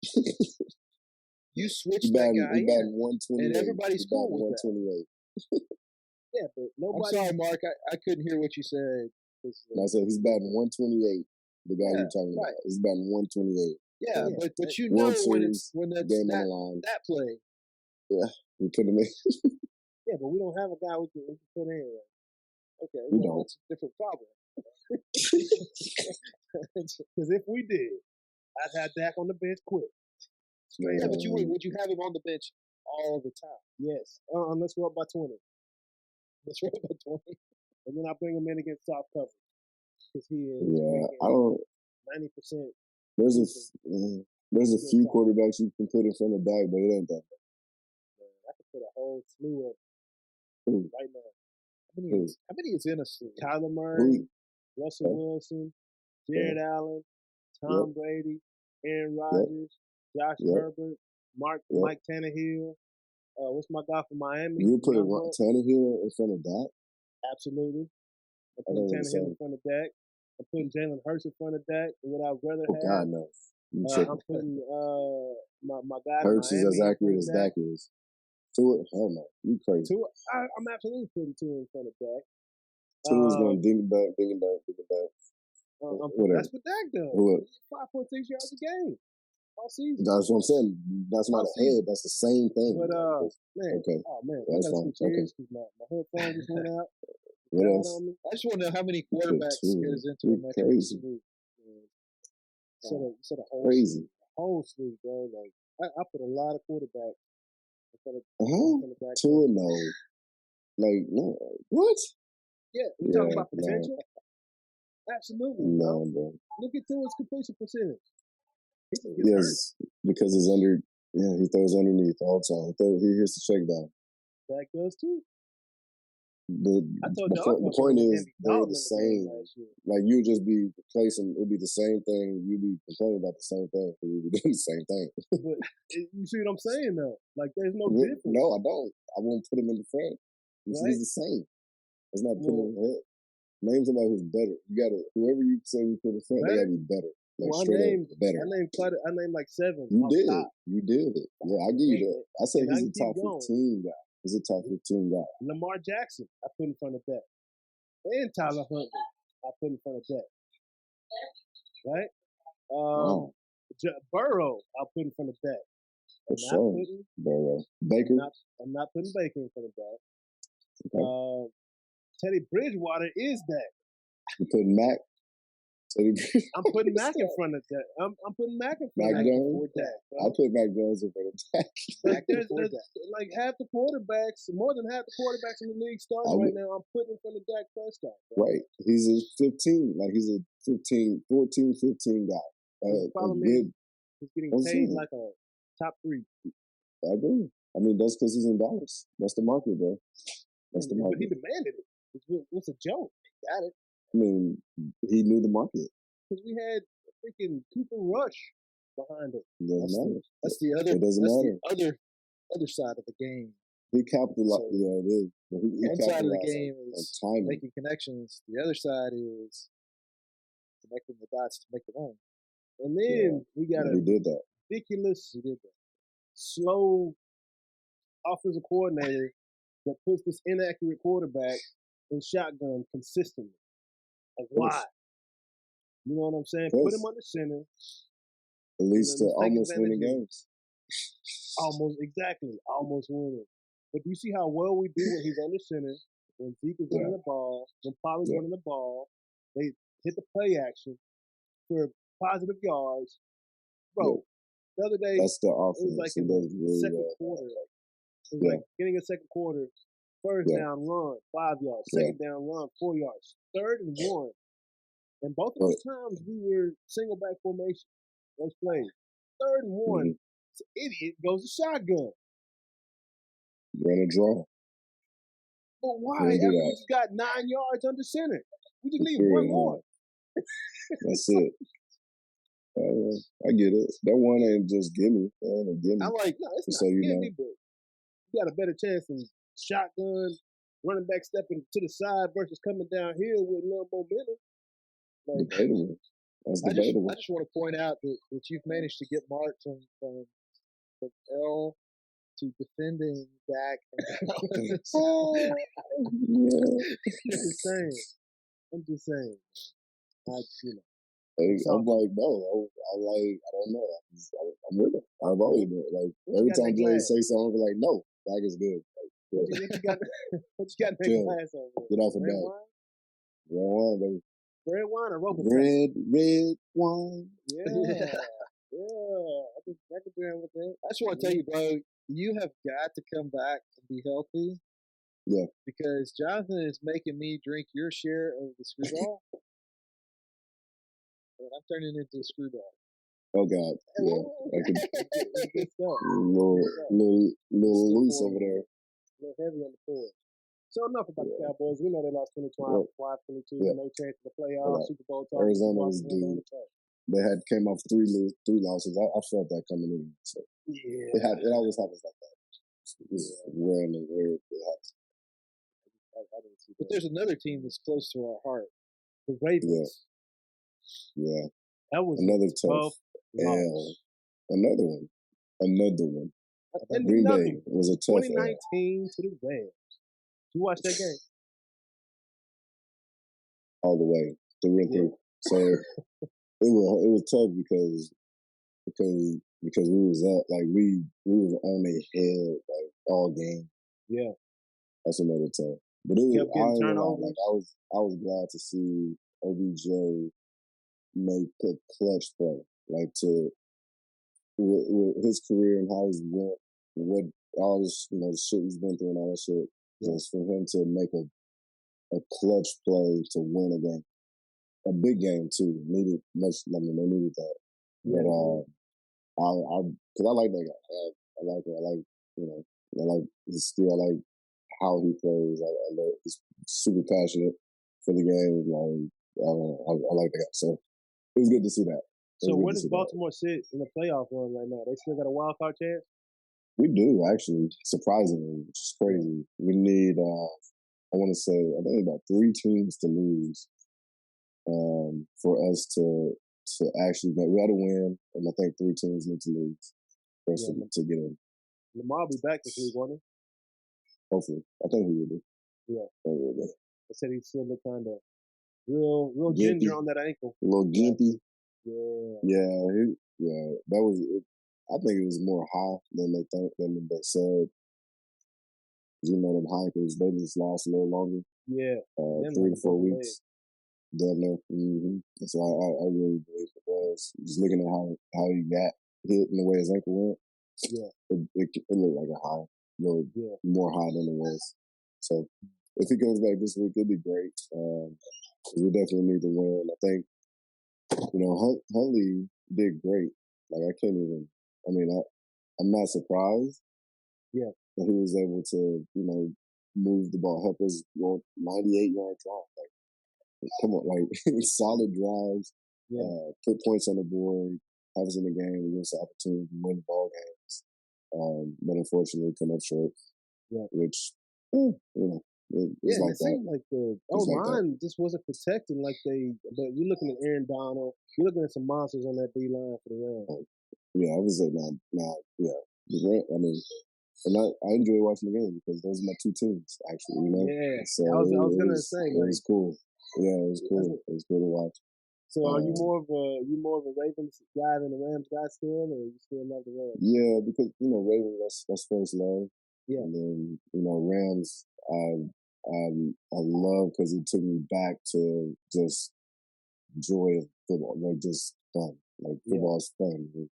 You switch that guy in, and everybody's cool with that. Yeah, but nobody. I'm sorry, Mark. I couldn't hear what you said. I said he's batting 128. The guy you're talking about. He's batting 128. Yeah, but you know when that's that play. Yeah, we put him in. Yeah, but we don't have a guy we can put in. Okay, we don't. That's a different problem. Because if we did, I'd have Dak on the bench quick. Yeah, but would you have him on the bench all the time? Yes, unless we're up by 20. Let's roll by 20, and then I bring him in against soft coverage because he is. I don't. 90%. There's a few quarterbacks you can put in front of Dak, but it ain't that bad. I could put a whole slew of right now. How many is in a slew? Kyler Murray, Russell Wilson, Jared Allen, Tom Brady, Aaron Rodgers, Josh Herbert, Mike Tannehill. What's my guy from Miami? You put Tannehill in front of Dak? Absolutely. I'm putting Tannehill in front of Dak. I'm putting Jalen Hurts in front of Dak. And what I'd rather have. God knows. I'm putting my guy. Hurts is as accurate as Dak is. Tua, hell no. You crazy. I'm absolutely putting Tua in front of Dak. Tua's going ding back. That's what Dak does. 5.6 yards a game. All season. That's what I'm saying. That's not a head. That's the same thing. But man, okay. Oh man, that's fine. Okay. My headphone just went out. What else? I just want to know how many quarterbacks goes into a crazy. Set a whole sleeve, bro. Like I put a lot of quarterbacks. Tua, no. Like no. What? Yeah, we're talking about potential. No. Absolutely. No, bro. Look at Tua's completion percentage. Yes, because it's under. Yeah, he throws underneath all the time. He hits the check down. That does too. The point is, they're the same. Like you just be replacing. It'd be the same thing. You'd be complaining about the same thing. You'd be doing the same thing. But you see what I'm saying, though? Like there's no difference. No, I don't. I won't put him in the front. He's the same. It's not putting him in the head. Name somebody who's better. You gotta whoever you say you put in front. They gotta be better. like Well, I straight named up better. I named like 7. You off did. top. You did. Yeah, I give you that. I say And I he's can a keep top going. 15 guy. He's a top 15 guy. Lamar Jackson, I put in front of that. And Tyler Huntley, I put in front of that. Right? Wow. Burrow, I'll put in front of that. For sure. Burrow. Baker. I'm not putting Baker in front of that. Okay. Teddy Bridgewater is that. You putting Mac? I'm putting Mac in front of that. I'm putting Mac in front of that. I'll put Mac Jones in front of that. There's like half the quarterbacks, more than half the quarterbacks in the league starting right now, I'm putting in front of Dak Prescott. Right. He's a 15. Like he's a 14, 15 guy. The problem is he's getting paid like a top 3. I agree. I mean, that's because he's in Dallas. That's the market, bro. That's the market. But he demanded it. It's a joke. He got it. I mean, he knew the market. Because we had freaking Cooper Rush behind him. That's the other. It doesn't matter. The other side of the game. He capitalized. Yeah, it is. One side of the game is making connections. The other side is connecting the dots to make the run. And then we got he did that. Ridiculous, slow offensive coordinator that puts this inaccurate quarterback in shotgun consistently. Like, why? You know what I'm saying? Put him under center. It leads to almost winning games. Almost winning. But do you see how well we do when he's under center, when Zeke is running the ball, when Pollard's running the ball, they hit the play action for positive yards. Bro, the other day, that's the offense. it was like in the second quarter. It was like getting a second quarter, first down run, 5 yards, second down run, 4 yards, 3rd and 1. And both of those times we were single back formation. Those plays. 3rd and 1, this idiot goes to shotgun. Run a draw. But why? After we just got 9 yards under center. We just need one more. That's it. I get it. That one ain't just gimme. I like, no, it's so not you gimme, but you got a better chance than shotgun, running back stepping to the side versus coming downhill with a little momentum. Like, debatable. That's debatable. I just want to point out that you've managed to get Mark from L to defending Dak. I'm just saying. I'm like, no, I don't know. I'm with him. I've always been like, every time Jay say something, I'm like, no, Dak is good. What you got in that glass over? Get off of red Dak. wine? Red wine, baby. Red wine or Roman? Red wine. Yeah. I can do with that. I just want to tell you, bro, you have got to come back and be healthy. Yeah. Because Jonathan is making me drink your share of the screwball. And I'm turning into a screwball. Oh, God. Yeah. A little loose over there. A little heavy on the floor. So enough about the Cowboys. We know they lost 20-22, no chance in the playoffs, Super Bowl talk. Arizona was due. They came off three losses. I felt that coming in. So it always happens like that. Where it happens. But there's another team that's close to our heart. The Ravens. Yeah. That was another tough L. Another one. Green Bay was a tough 2019 to the Rams. You watched that game? All the way, through and through. So it was tough because we was up, like we was on their head like all game. Yeah, that's another tough. But it was I was glad to see OBJ make a clutch play, like with his career and how he's went, what all this shit he's been through and all that shit. Just for him to make a clutch play to win a game, a big game too. They needed that. But because I like that guy. I like it. I like his skill. I like how he plays. I love, he's super passionate for the game. Like I like that guy. So it was good to see that. So where does Baltimore sit in the playoff run right now? They still got a wild card chance? We do, actually, surprisingly, which is crazy. We need, I think about 3 teams to lose for us to to actually make. We had to win, and I think 3 teams need to lose for us to get in. Lamar will be back this week, won't he? Hopefully, I think he will do. Yeah. I think he will do. I said he still looked kind of real Gimpy. ginger on that ankle. A little gimpy. Yeah. Yeah. That was. I think it was more high than they said. You know, them high ankles, they just last a little longer. Yeah. 3 to 4 weeks. Damn near. So I really believe it was. Just looking at how he got hit and the way his ankle went. Yeah. It looked like a high. More high than it was. So if he comes back this week, it'd be great. We definitely need to win. I think, Huntley did great. Like, I can't even, I'm not surprised. Yeah. That he was able to, move the ball, help us go 98-yard drive. Like, come on, like, solid drives, put points on the board, have us in the game, give us the opportunity to win the ball games. But unfortunately, come up short, which, it's like it that. seemed like the line just wasn't protecting like they. But you're looking at Aaron Donald, you're looking at some monsters on that D line for the Rams. Yeah, I was like, and I enjoy watching the game because those are my 2 teams, actually. Yeah, so I was gonna say, it was cool. Yeah, it was cool. It was cool to watch. So, are you more of a Ravens guy than a Rams guy still, or you still love the Rams? Yeah, because Ravens that's first love. Yeah, and then Rams I love because it took me back to just joy of football, like just fun, like football's fun, like,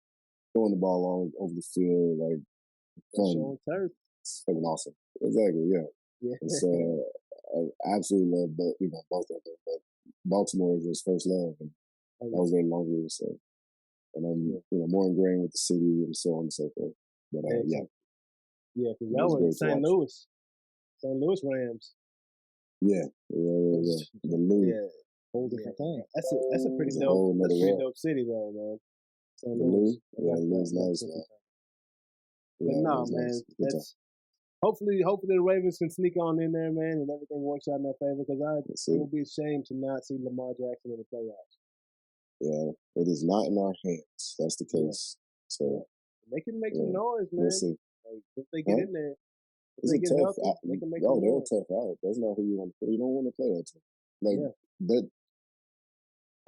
throwing the ball all over the field, like fun. It's fucking awesome. Exactly, yeah. And so I absolutely love both of them, but Baltimore is his first love, and I was there longer, so and I'm more ingrained with the city and so on and so forth. But because that was St. Louis Rams. Yeah. The Lou. Yeah, whole different thing. That's a pretty dope city though, man. St. Louis. Lou's nice, man. But no, man, that's hopefully the Ravens can sneak on in there, man, and everything works out in their favor. Because it would be a shame to not see Lamar Jackson in the playoffs. Yeah, it is not in our hands. That's the case. So they can make some noise, man. We'll see. Like, if they get in there, it's a tough. they can make they're noise. a tough out. That's not who you want to play. You don't want to play that team. Like that.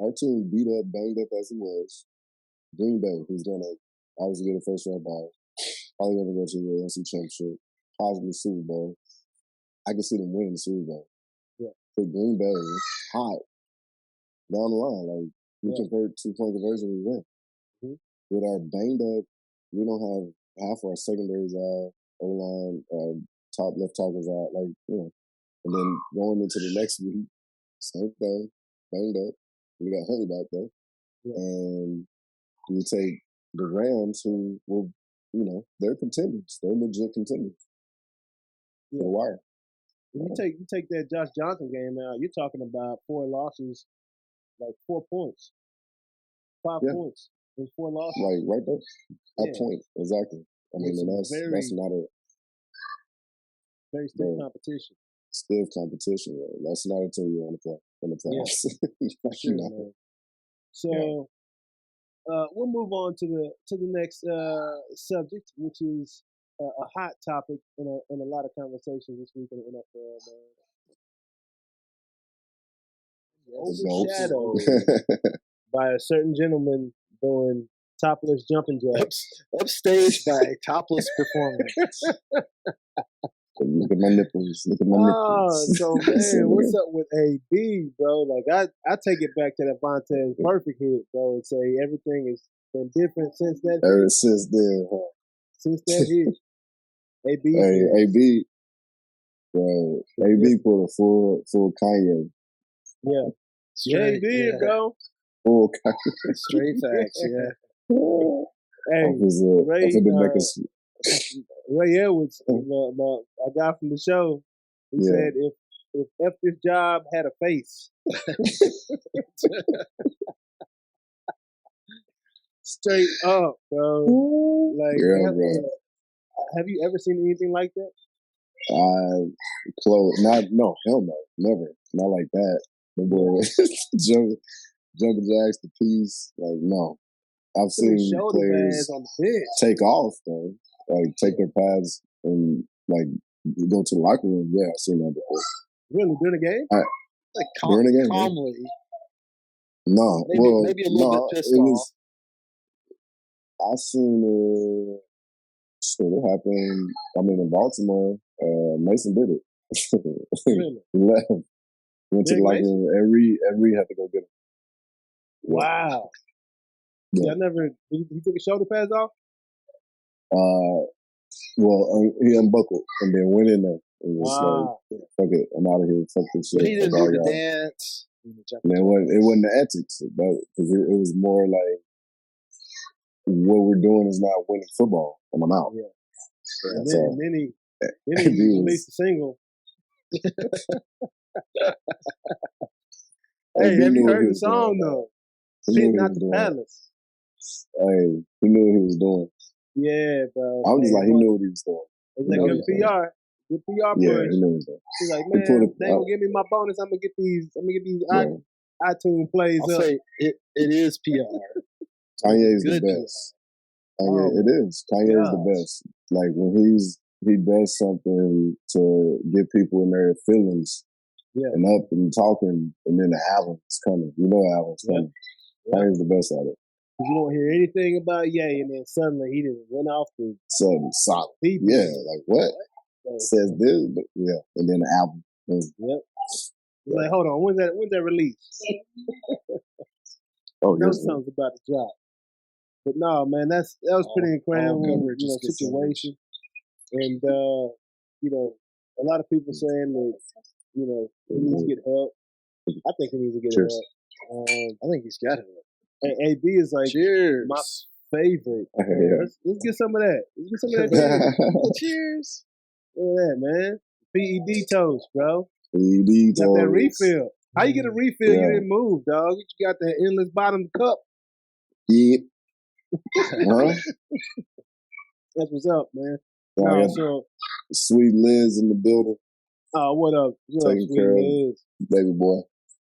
Our team beat up, banged up as it was. Green Bay, who's gonna obviously get a first round bye, probably gonna go to the NFC Championship, possibly Super Bowl. I can see them winning the Super Bowl. Yeah. But Green Bay, hot down the line, like we convert 2-point conversion, we win. Mm-hmm. With our banged up, we don't have half our secondaries out, O-line, top left tackles out, and then going into the next week, same thing, banged up. We got Huntley back though, and you take the Rams, who will, they're contenders. They're legit contenders. Yeah. The wire. You take that Josh Johnson game out. You're talking about 4 losses, like 4 points, 5 points. There's 4 losses. Like right there, that point exactly. I mean, that's not a very stiff competition. Stiff competition. Right? That's not a team you want to play in the playoffs. For sure, man. So. We'll move on to the next subject, which is a hot topic in a lot of conversations this week in the NFL. Overshadowed by a certain gentleman doing topless jumping jacks, upstaged by a topless performance. Look at my nipples. Look at my nipples. So man, what's up with AB, bro? Like I take it back to that Vontaze perfect hit, bro, and say everything has been different since that. Ever since then, huh? Since that hit, AB. Hey, AB, bro. AB pulled a full Kanye. Yeah, straight, he did, bro. Full Kanye. Straight facts, Hey, Ray Edwards, a guy from the show, he said if this job had a face. Straight up, bro. Like, have you ever seen anything like that? Hell no, never. Not like that. The boy was joking. jumping jacks, the piece. Like, no. I've Them seen shoulder players pads on the bench. take off, though. Like, take their pads and, like, go to the locker room. Yeah, I've seen that before. Really, during the game? Like During the game, calmly. No. Maybe a little bit pissed off. I seen it happened. I mean, in Baltimore, Mason did it. Really? He left. Went to the locker Mason? room. Every had to go get him. Wow. Yeah. Y'all never, he took his shoulder pads off? He unbuckled and then went in there and was like, fuck it, I'm out of here. Fuck this shit. But he didn't Fuck do all the y'all. dance. And it wasn't the ethics, because it was more like, what we're doing is not winning football, and I'm out. Yeah. And then he released a single. Hey, have you heard the song though? Shit, not the palace. Hey, he knew what he was doing. Yeah, bro. I was just like, he knew what he was doing. It was like good PR. Good PR push. Yeah, he knew what he was doing. He's like, man, they gonna give me my bonus. I'm gonna get these iTunes plays I'll up. say it is PR. Kanye is the Good best. It is. Kanye is the best. Like when he does something to get people in their feelings and up and talking, and then the album's coming. You know the album's coming. Kanye's the best at it. You don't hear anything about Ye, and then suddenly he just went off the sudden solid. People. Yeah, like what? Says this, but and then the album. Yep. Like, hold on, when's that release? Yes. Something's about to drop. But no, man, that was pretty incredible, situation. And a lot of people saying that, he needs to get help. I think he needs to get help. I think he's got help. And AB is like my favorite. Let's get some of that. Let's get some of that. Cheers. Look at that, man. PED toast, bro. PED toast. Got that refill. How you get a refill? You didn't move, dog. You got that endless bottom cup. Yeah. Huh? That's what's up, man. So, Sweet Liz in the building. Oh, what up? Taking care of baby boy.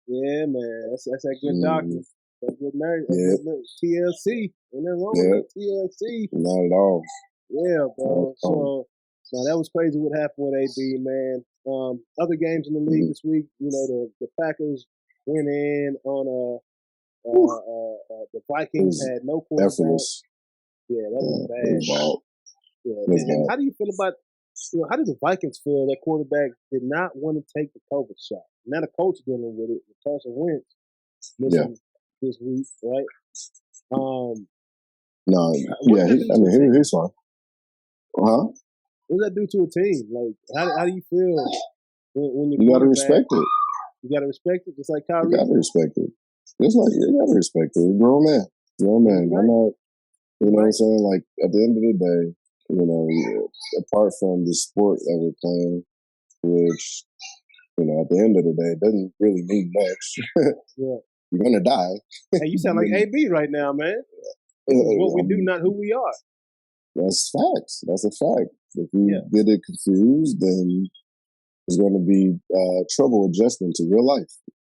Yeah, man. That's that good doctor. That good nurse. Yeah. TLC. Ain't nothing wrong with TLC. Not at all. Yeah, bro. So that was crazy what happened with AB, man. Other games in the league this week, the Packers went in on the Vikings had no quarterback. Effortless. Yeah, that was bad. Yeah, and how do you feel about? How did the Vikings feel that quarterback did not want to take the COVID shot? Now the coach dealing with it. Carson Wentz missing this week, right? He's fine. Huh? What does that do to a team? Like, how do you feel when you gotta respect it? You gotta respect it, just like Kyrie. You gotta respect it. Just like you gotta respect it. You're a grown man. Right. I'm not. You know what I'm saying? Like at the end of the day, apart from the sport that we're playing, which at the end of the day, it doesn't really mean much. You're gonna die. Hey, you sound like AB right now, man. This is what we do, not who we are. That's facts. That's a fact. If you get it confused, then there's going to be trouble adjusting to real life.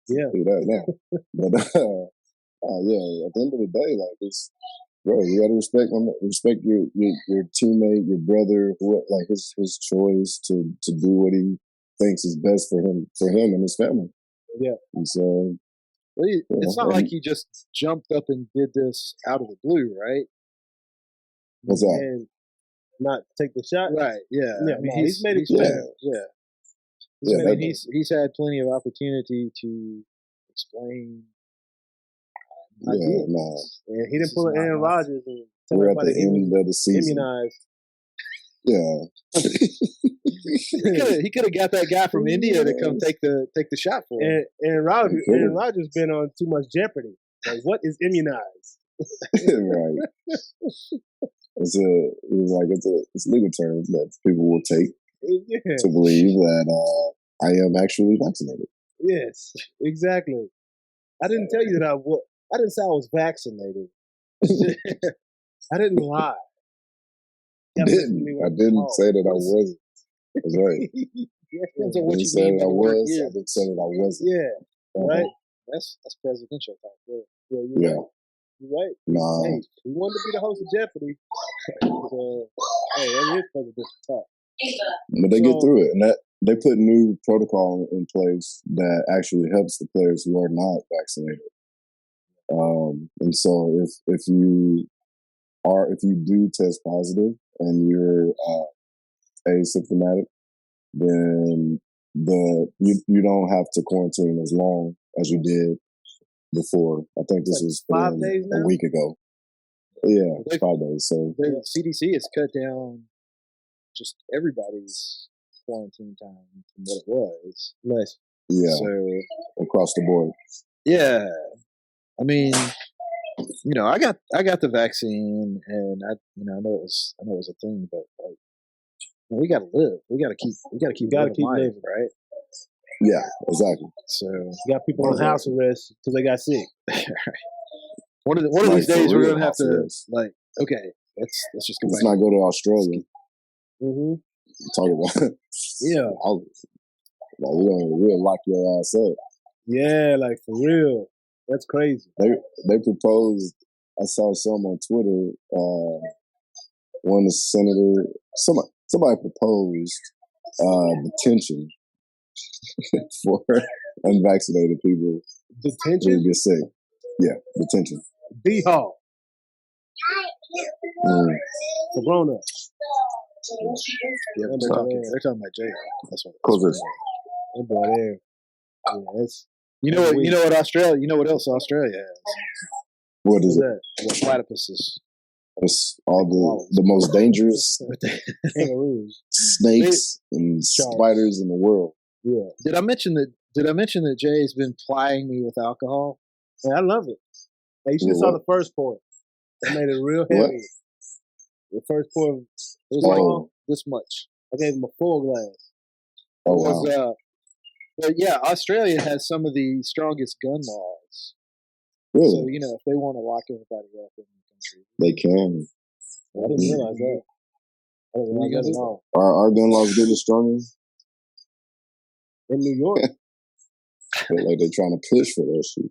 Yeah. Do that now. But at the end of the day, like you got to respect your teammate, your brother, like his choice to do what he thinks is best for him and his family. Yeah. And so. It's not like he just jumped up and did this out of the blue, right? What's that? And not take the shot, right? Yeah. I mean, he's made it clear. He's had plenty of opportunity to explain. And he didn't pull an Aaron Rodgers and tell we're at everybody the end of the season. Immunized. Yeah. He could have got that guy from India to come take the shot for him. Aaron Rodgers been on too much Jeopardy. Like, what is immunized? Right. It's a legal term that people will take to believe that I am actually vaccinated. Yes, exactly. I didn't tell you that I didn't say I was vaccinated. I didn't lie. I didn't say that I wasn't. That's right. Depends on I what didn't you say mean that I by the word was. is. I didn't say that I wasn't. Yeah, right. That's presidential talk. Yeah, Yeah. You're right. Nah. Hey, he wanted to be the host of Jeopardy. So, hey, that is presidential talk. But they get So- through it, and that they put new protocol in place that actually helps the players who are not vaccinated. And so if you do test positive and you're asymptomatic, then you don't have to quarantine as long as you did before. I think this was 5 days a now? week ago. Yeah, it's 5 days. So The CDC has cut down just everybody's quarantine time from what it was. Nice. yeah, So across the board. yeah, I mean, I got the vaccine, and I know it was a thing, but like, we got to live. We got to keep living, right? Yeah, exactly. So You got people on house arrest because they got sick. one of Like, these days for we're real gonna have house to arrest. okay, let's just go Let's back. not go to Australia. Mm-hmm. Talk about Yeah. we'll lock your ass up. Yeah, like for real. That's crazy. They proposed. I saw some on Twitter. One of the senator, somebody proposed detention for unvaccinated people who Detention? get sick. Yeah, detention. D-Hall. Mm. For grown-ups. Yeah, they're talking about jail. That's what. Close this. That boy there. Yeah, that's You know what Australia? You know what else Australia has? What is it? that. What platypuses? It's all the most dangerous Kangaroos. snakes and spiders in the world. Yeah. Did I mention that Jay's been plying me with alcohol? Yeah, I love it. Hey, you should have saw the first pour. I made it real heavy. What? The first pour, it was Oh. like this much. I gave him a full glass. Oh wow! But yeah, Australia has some of the strongest gun laws. Really? So if they want to lock everybody up in the country, They can. I didn't realize that. I didn't realize that at all. Are our gun laws getting stronger? In New York, Like they're trying to push for that shit.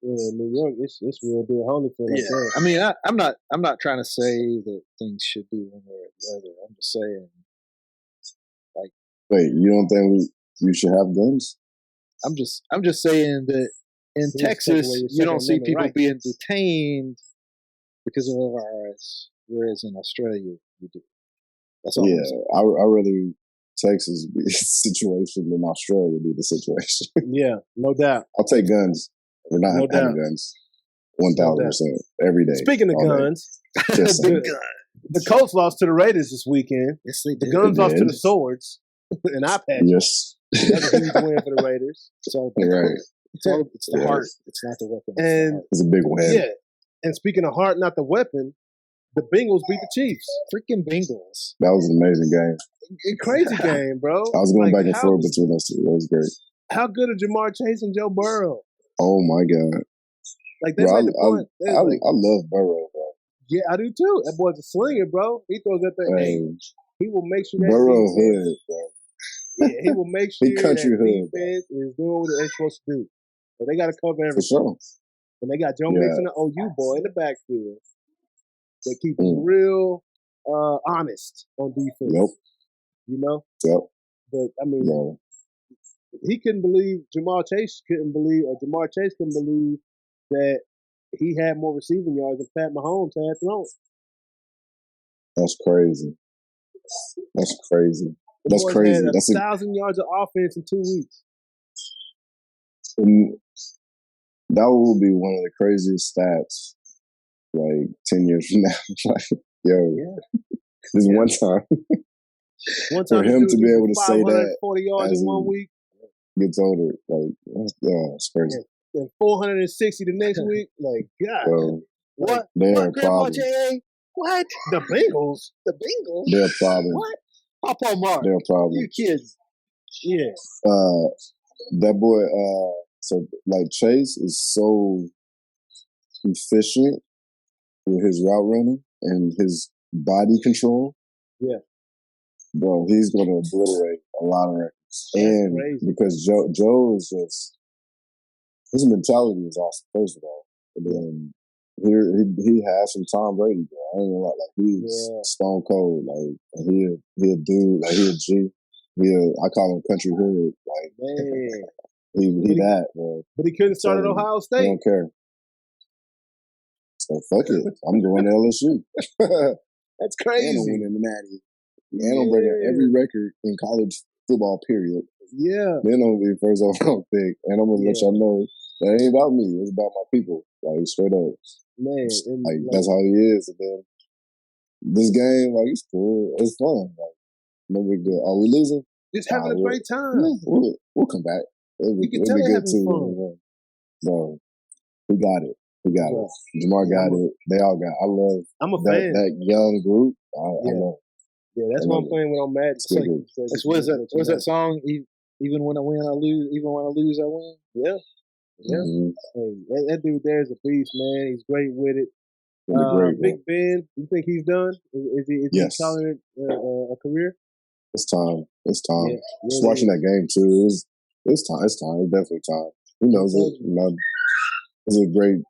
yeah, in New York, it's real deal Holyfield. Like that. I mean, I'm not trying to say that things should be one way or the other. I'm just saying, Wait, you don't think you should have guns? I'm just saying that in So you're Texas, taking away your you don't Second see Amendment people rights. being detained because of a virus, whereas in Australia you do. That's all I'm Yeah, saying. I rather Texas be the situation than Australia be the situation. Yeah, no doubt. I'll take guns. We're not No having doubt. guns. 1,000% every day. Speaking of all day. guns, Just saying. the Colts lost to the Raiders this weekend. Yes, they The did. guns They lost to did. the swords. And I patched. Yes. That's a huge win for the Raiders. So Right. it's the Yeah. heart. It's not the weapon. It's the And heart. It's a big win. yeah. And speaking of heart, not the weapon, the Bengals beat the Chiefs. Freaking Bengals. That was an amazing game. A crazy game, bro. I was going back and how- forth between us two. That was great. How good are Jamar Chase and Joe Burrow? Oh my God. Like they Bro, made the point. They was like, I love Burrow, bro. yeah, I do too. That boy's a slinger, bro. He throws that thing. Hey, He will make sure that Burrow defense- hood, bro. Yeah, he will make sure He country that hood, defense is doing what they're supposed to do. But they got to cover For everything. sure. And they got Joe Yeah. Mixon, the OU boy, in the backfield. They keep it Mm. real honest on defense. Yep. You know? Yep. But, I mean, Bro. he couldn't believe, Jamar Chase couldn't believe that he had more receiving yards than Pat Mahomes had thrown. That's crazy. That's crazy. The That's boys crazy. had That's 1,000 yards of offense in 2 weeks. That will be one of the craziest stats, like 10 years from now. Like, yo, this one time One For time this him dude to be threw able to say that 540 yards as in 1 he- week gets older, like, it's crazy. and 460 the next week. Like, God, So What? they're a What, Grandpa problem. J.A.? What? the Bengals. The Bengals? They're a problem. What? Papa Mark. They're a problem. You kids. Yeah, That boy, so like Chase is so efficient with his route running and his body control. Yeah. Bro, he's going to obliterate a lot of records. That's And crazy. because Joe is just, his mentality is awesome, first of all. And then he has some Tom Brady, bro. I ain't gonna lie, like he's stone cold, like he a dude, like he a G. I call him country hood, like Man. he that, bro. But he couldn't start at Ohio He State. don't care. So fuck it, I'm going to LSU. That's And I'm crazy. winning the Natty. And I'm breaking every record in college football, period. Yeah. Then I'm gonna be first overall pick, and I'm gonna let y'all know that ain't about me. It's about my people. Like straight up, Man. like that's how he is. And then this game, like it's cool, it's fun. Like no big deal. Are we losing? Just having a great time. Yeah, we'll come back. It'll be can tell they're good having too. fun. Bro, he got it. He got it. Jamar got it. They all got it. I love I'm a fan. that young group. I love it. Yeah, that's why I'm playing when I'm mad. What's that song? Even when I win, I lose. Even when I lose, I win. Yeah. Mm-hmm. Hey, that dude there is a beast, man. He's great with it. Great, Big Ben, you think he's done? Is he calling it a career? It's time. It's time. Yeah, Just watching that game too. It's time. It's time. It's definitely time. Who knows it? You know, it's a great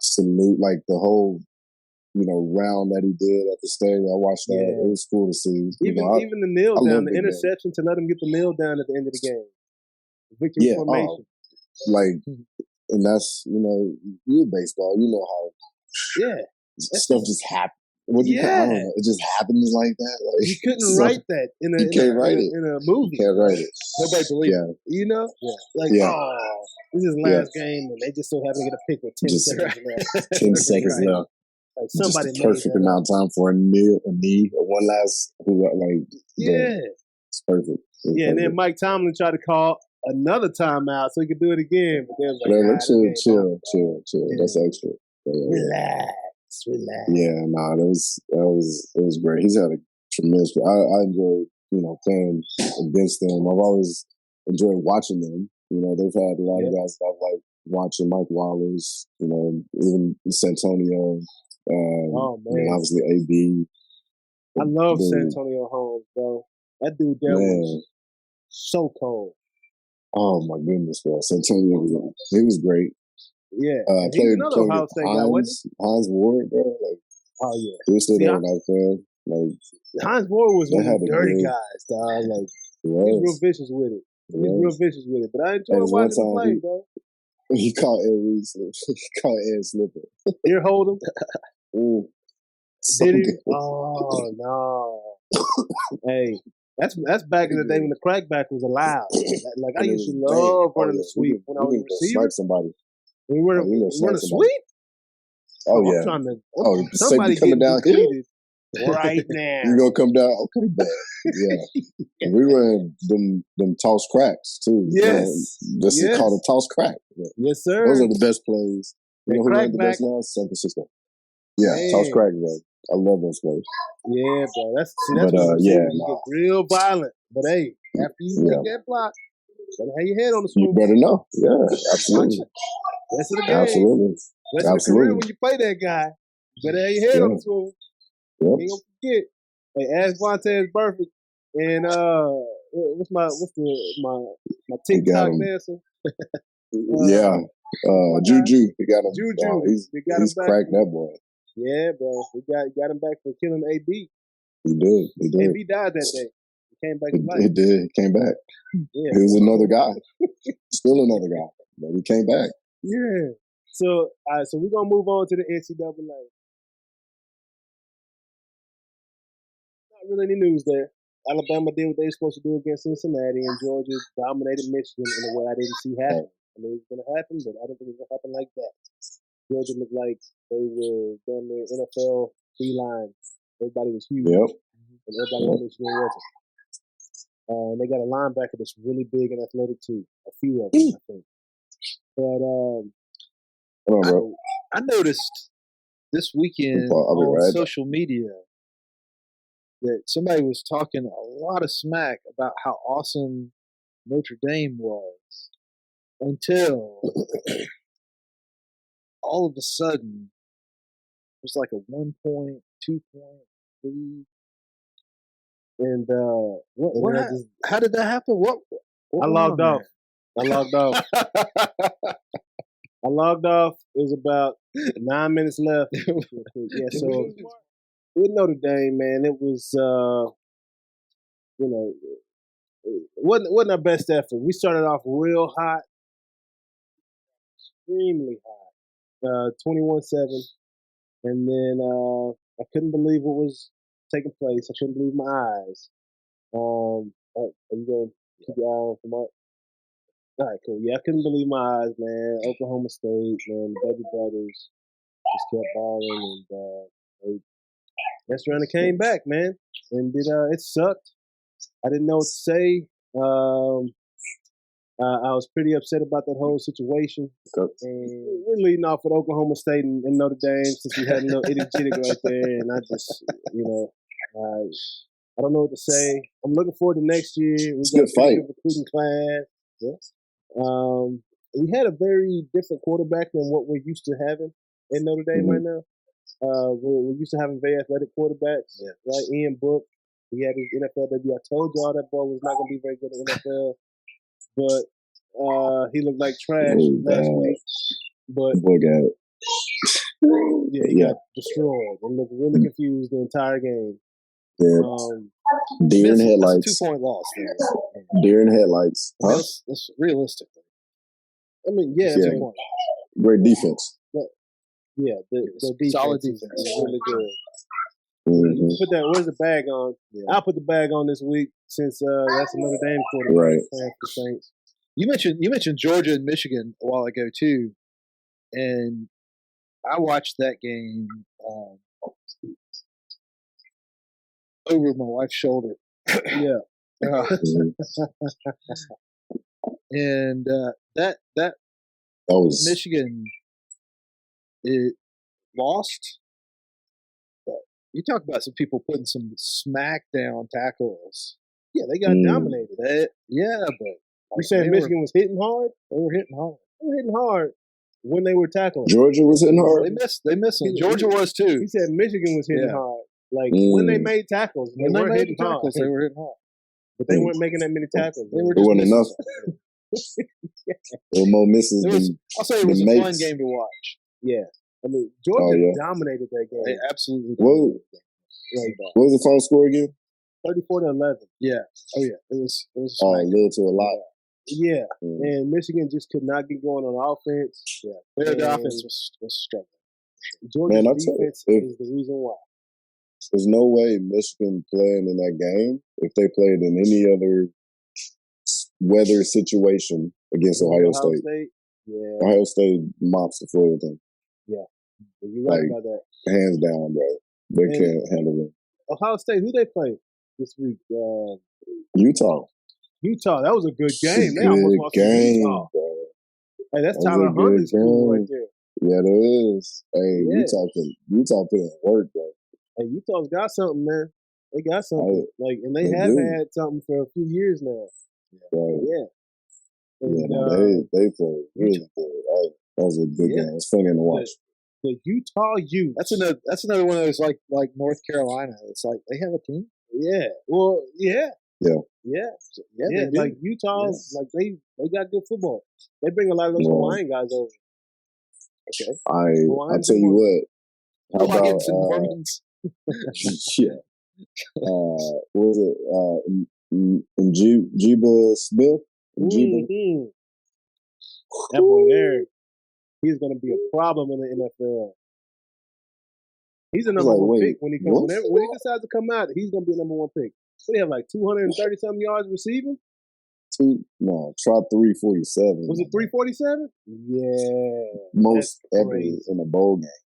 salute. Like the whole, round that he did at the stadium. I watched that. Yeah. It was cool to see. Even the kneel down, the interception to let him get the kneel down at the end of the game. Victory formation. And that's, you baseball, you know how stuff just happens. I don't know. It just happens like that. Like, you couldn't write that in a movie. You can't write it. Nobody believes it. You know? Yeah. This is last game, and they just so happen to get a pick with 10 seconds left. 10 seconds left. Like somebody just the perfect amount of time for a knee, or one last. It's perfect. And then Mike Tomlin tried to call another timeout so he could do it again, but then chill. That's extra. Relax. Yeah, it was great. He's had a tremendous. I enjoyed playing against them. I've always enjoyed watching them. They've had a lot of guys that I've liked watching. Mike Wallace, even Santonio. And obviously AB. I love Santonio Holmes, bro. That dude there was so cold. Oh my goodness, bro! Santonio was great. Yeah, played another Ohio State guy, wasn't he? Hines Ward, bro. He was still there when I was playing. Hines Ward was one of the dirty guys, dog. He was real vicious with it. But I enjoyed watching him play, bro. He caught Ed Slipper. Ear hold him. So Did he? good. Oh no! Hey, that's back in the day when the crackback was allowed. I used to love running the sweep when I was a receiver. Snipe somebody. We were running a sweep. Oh yeah. I'm trying to. Somebody coming down here right now. You're gonna come down. Okay, bad. Yeah. We ran them toss cracks too. Yes. This is called a toss crack. Yes, sir. Those are the best plays. You know who ran the best now? San Francisco. Yeah, toss crack, bro. I love those plays. Yeah, bro. That's you get real violent. But hey, after you get that block, better have your head on the swivel. You better know. Yeah, absolutely. Rest of the game. Absolutely. Rest of the career when you play that guy, you better have your head on the swivel. You ain't gonna forget. Hey, ask Vontez Burfict and what's my TikTok dancer? Juju. He got him. Juju. He's cracked that boy. Yeah, bro. He got him back for killing AB. He did. AB died that day. He came back to life. He did. He came back. Yeah. He was another guy. Still another guy. But he came back. Yeah. So we're gonna move on to the NCAA. Not really any news there. Alabama did what they were supposed to do against Cincinnati, and Georgia dominated Michigan in a way I didn't see happen. I knew it was going to happen, but I don't think it was going to happen like that. Georgia looked like they were down their NFL beeline. Everybody was huge, and everybody on Michigan wasn't. And they got a linebacker that's really big and athletic too. A few of them, I think. But I noticed this weekend on social media that somebody was talking a lot of smack about how awesome Notre Dame was until all of a sudden it was like a 1 point, 2 point lead. And how did that happen? What I logged off. I logged off. It was about 9 minutes left. Yeah, so with Notre Dame, man, it was it wasn't our best effort. We started off real hot, extremely hot, 21-7, and then I couldn't believe what was taking place. I couldn't believe my eyes. Are you going to keep your eye on for Mark? All right, cool. Yeah, I couldn't believe my eyes, man. Oklahoma State, man, the Baby Brothers just kept balling, and they messed around and came back, man. And it sucked. I didn't know what to say. I was pretty upset about that whole situation. And we're leading off with Oklahoma State and Notre Dame since we had a little itty-jitty right there. And I just, I don't know what to say. I'm looking forward to next year. It's a good fight. Recruiting class. Yes. We had a very different quarterback than what we're used to having in Notre Dame right now. We're used to having very athletic quarterbacks, right? Ian Book, he had his NFL debut. I told y'all that boy was not going to be very good in the NFL, but he looked like trash last week. But boy got he got destroyed and looked really confused the entire game. Yeah. Deer in headlights. 2-point loss. Deer in headlights. Huh? That's realistically. I mean, yeah. Great defense. Yeah, the defense solid defense is really good. Mm-hmm. Put that. Where's the bag on? Yeah. I'll put the bag on this week since that's a Notre Dame quarterback right. playing for the Saints. You mentioned Georgia and Michigan a while ago too, and I watched that game over my wife's shoulder. Yeah. And that was Michigan, it lost. But you talk about some people putting some smackdown tackles. Yeah, they got dominated. But you saying Michigan was hitting hard? They were hitting hard. They were hitting hard when they were tackling. Georgia was hitting hard. They missed. Georgia was too. He said Michigan was hitting hard. Like when they made tackles, they weren't hitting hard. They were hitting hard, but they weren't making that many tackles. They were just wasn't enough. There were more misses. I'll say it was a fun game to watch. Yeah, I mean Georgia dominated that game. They absolutely. What was the final score again? 34-11. Yeah. Oh yeah. It was. A little to a lot. Yeah, and Michigan just could not get going on offense. Yeah, their offense was struggling. Georgia's defense is the reason why. There's no way Michigan playing in that game if they played in any other weather situation against Ohio State. Yeah. Ohio State mops the floor with them. Yeah, you're right about that. Hands down, bro. They can't handle them. Ohio State, who they play this week? Utah. That was a good game. They almost lost to Utah. Bro. Hey, that's Tyler Huntley's school right there. Yeah, there is. Hey, Utah put in work, bro. Hey, Utah's got something, man. They got something. And they have had something for a few years now. Right. Yeah. And, they played really good. That was a good game. It was fun to watch. The Utah Utes. That's another one of those like North Carolina. It's like they have a team. Yeah. Well, yeah. Yeah. Yeah. Yeah. Like Utah, like they got good football. They bring a lot of those Hawaiian guys over. Okay. I'll tell you what. How about yeah. What was it? Jiba Smith? Mm-hmm. That boy there, he's going to be a problem in the NFL. He's a number one pick when he comes. When he decides to come out, he's going to be a number one pick. What do you have, like 230-something yards receiving? Try 347. Was it 347? Yeah. Most ever in a bowl game.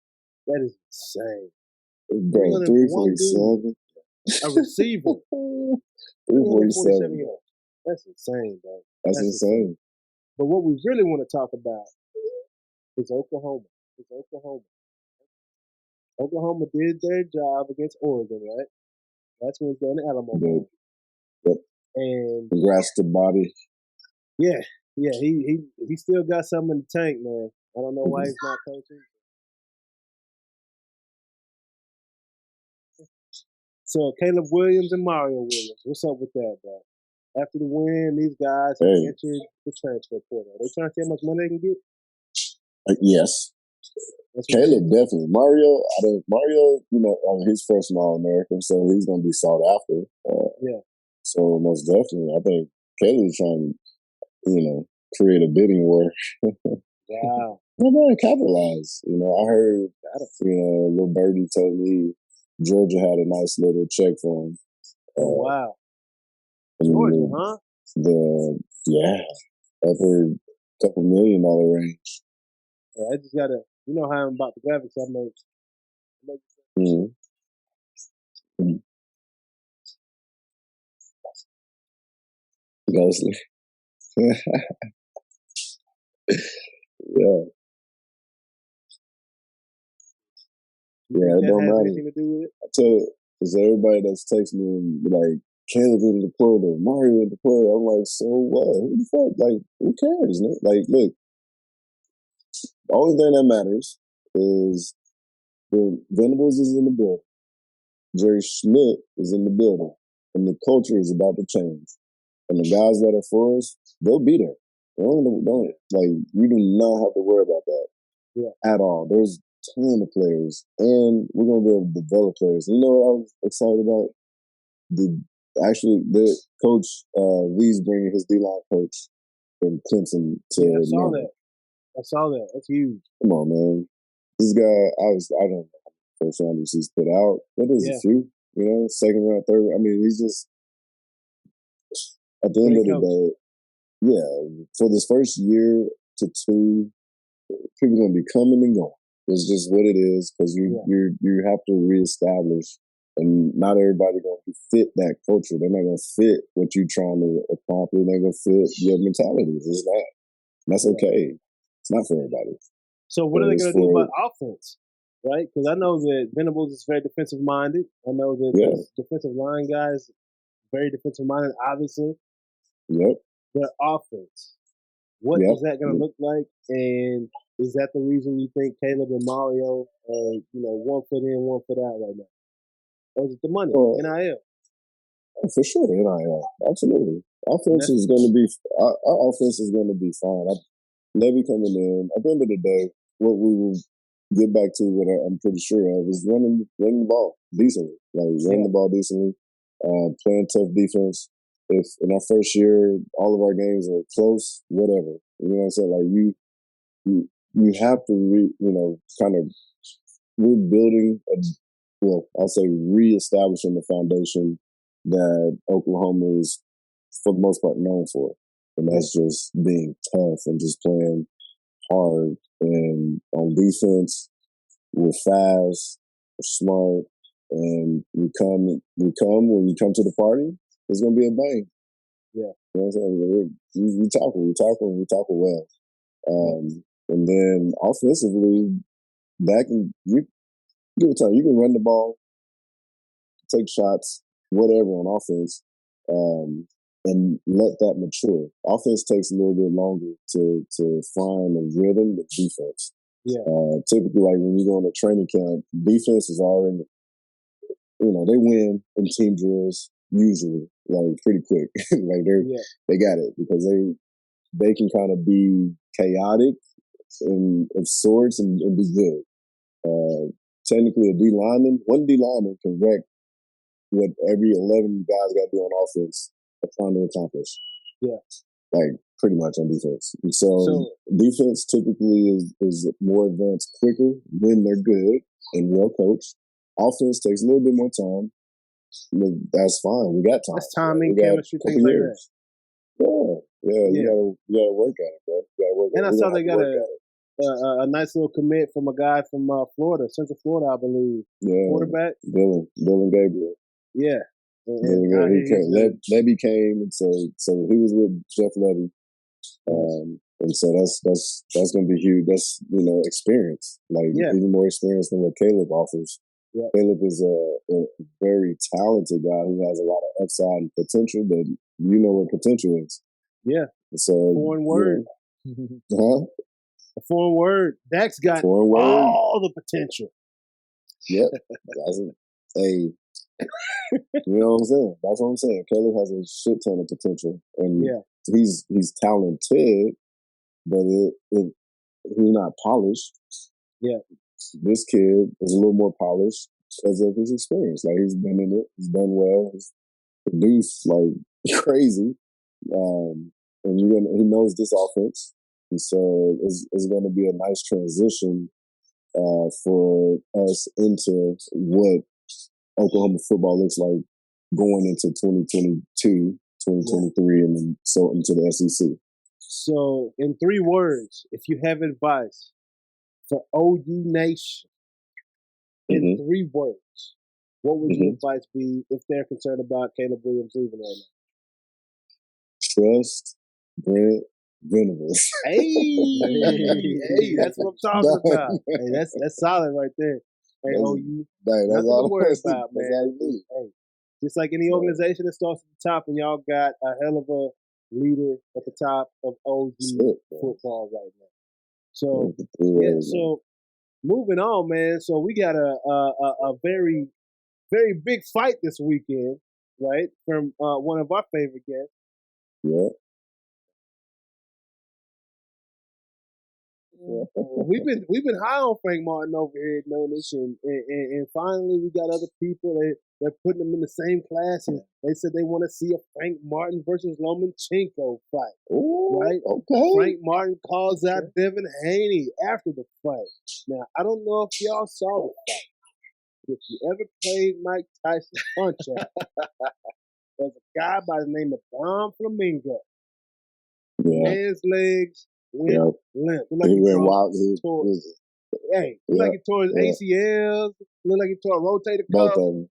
That is insane. Bro, 347. A receiver. 347 yards. That's insane, bro. That's insane. But what we really want to talk about is Oklahoma. Oklahoma did their job against Oregon, right? That's when it's done in Alamo Bowl. Yep. And congrats to Bobby. Yeah, he still got something in the tank, man. I don't know why he's not coaching. So Caleb Williams and Mario Williams, what's up with that, bro? After the win, these guys entered the transfer portal. Are they trying to see how much money they can get? Yes. Caleb definitely. Mario, he's first All-American, so he's going to be sought after. So most definitely, I think Caleb's trying to, create a bidding war. Wow. I'm going to capitalize. I heard, little birdie told me Georgia had a nice little check for him. Wow. Georgia, huh? Upper couple $1 million range. Yeah, I just gotta, how I'm about the graphics I make. Ghostly. Yeah. Yeah, it don't matter. Anything to do with it? I tell you, because everybody that's texting me and be like, Caleb in the portal, Mario in the portal. I'm like, so what? Who the fuck? Like, who cares? Man? Like, look, the only thing that matters is the Venables is in the building. Jerry Schmidt is in the building. And the culture is about to change. And the guys that are for us, they'll be there. We do not have to worry about that at all. There's a ton of players, and we're going to be able to develop players. You know what I was excited about? The coach, Lee's bringing his D-line coach from Clemson to I saw that. That's huge. Come on, man. This guy, I don't know how many first rounders he's put out. What is a few? Second round, third. I mean, he's just, at the end of the day, for this first year to two, people are going to be coming and going. It's just what it is because you have to reestablish, and not everybody going to fit that culture. They're not going to fit what you're trying to accomplish. They're going to fit your mentality. It's not. That's okay. It's not for everybody. So what are they going to do about offense, right? Because I know that Venables is very defensive minded. I know that this defensive line guys very defensive minded, obviously. Yep. Their offense. What is that going to look like? And is that the reason you think Caleb and Mario are, 1 foot in, 1 foot out right now? Or is it the money? NIL? For sure, NIL. Absolutely. Our offense is going to be fine. Levy coming in. At the end of the day, what we will get back to, what I'm pretty sure of, is running the ball decently. Running the ball decently, playing tough defense. If in our first year, all of our games are close, whatever. You know what I'm saying? You have to we're building I'll say reestablishing the foundation that Oklahoma is, for the most part, known for. And that's just being tough and just playing hard. And on defense, we're fast, we're smart, and we come when you come to the party, it's gonna be a bang. Yeah. You know what I'm saying? We tackle well. And then offensively, you can run the ball, take shots, whatever on offense, and let that mature. Offense takes a little bit longer to find a rhythm with defense. Yeah. Typically, when you go on a training camp, defense is already, they win in team drills usually, pretty quick. They got it because they can kind of be chaotic of sorts and be good. Technically, one D lineman can wreck what every 11 guys got to do on offense are trying to accomplish. Yeah. Pretty much on defense. So defense typically is more advanced quicker when they're good and well coached. Offense takes a little bit more time. That's fine. We got time. That's timing, chemistry, things like that. Yeah. You gotta work at it, bro. You gotta work at it. And I saw they got a nice little commit from a guy from Florida, Central Florida, I believe. Quarterback. Dylan Gabriel. Yeah. Levy came, and so he was with Jeff Levy, and so that's going to be huge. That's experience, even more experience than what Caleb offers. Yeah. Caleb is a very talented guy who has a lot of upside and potential, but you know what potential is. Yeah. So foreign word. A foreign word. Dak's got all the potential. Yep. You know what I'm saying? That's what I'm saying. Caleb has a shit ton of potential, and he's talented, but not polished. Yeah. This kid is a little more polished because of his experience. Like, he's been in it, he's done well, he's produced like crazy, and he knows this offense, and so it's going to be a nice transition for us into what Oklahoma football looks like going into 2022, 2023, and then so into the SEC. So, in 3 words, if you have advice for OU Nation, in 3 words, what would your advice be if they're concerned about Caleb Williams leaving right now? Trust Brent Venables. Hey, that's what I'm talking about. Hey, that's solid right there. Hey, OU, that's nothing all to worry that's about, man. Hey, just like any organization that starts at the top, and y'all got a hell of a leader at the top of OU football right now. So, so moving on, man. So we got a very, very big fight this weekend, right? From one of our favorite guests. Yeah. We've been high on Frank Martin over here at Noonish, and finally we got other people they're putting them in the same classes. They said they want to see a Frank Martin versus Lomachenko fight. Ooh, right? Okay. Frank Martin calls out Devin Haney after the fight. Now I don't know if y'all saw the fight. If you ever played Mike Tyson's Punch-Out, there's a guy by the name of Don Flamingo. Yeah. His legs went limp. Like he went wild. Hey, look like he tore his ACLs. Look like he tore a rotator Both cuff. of them.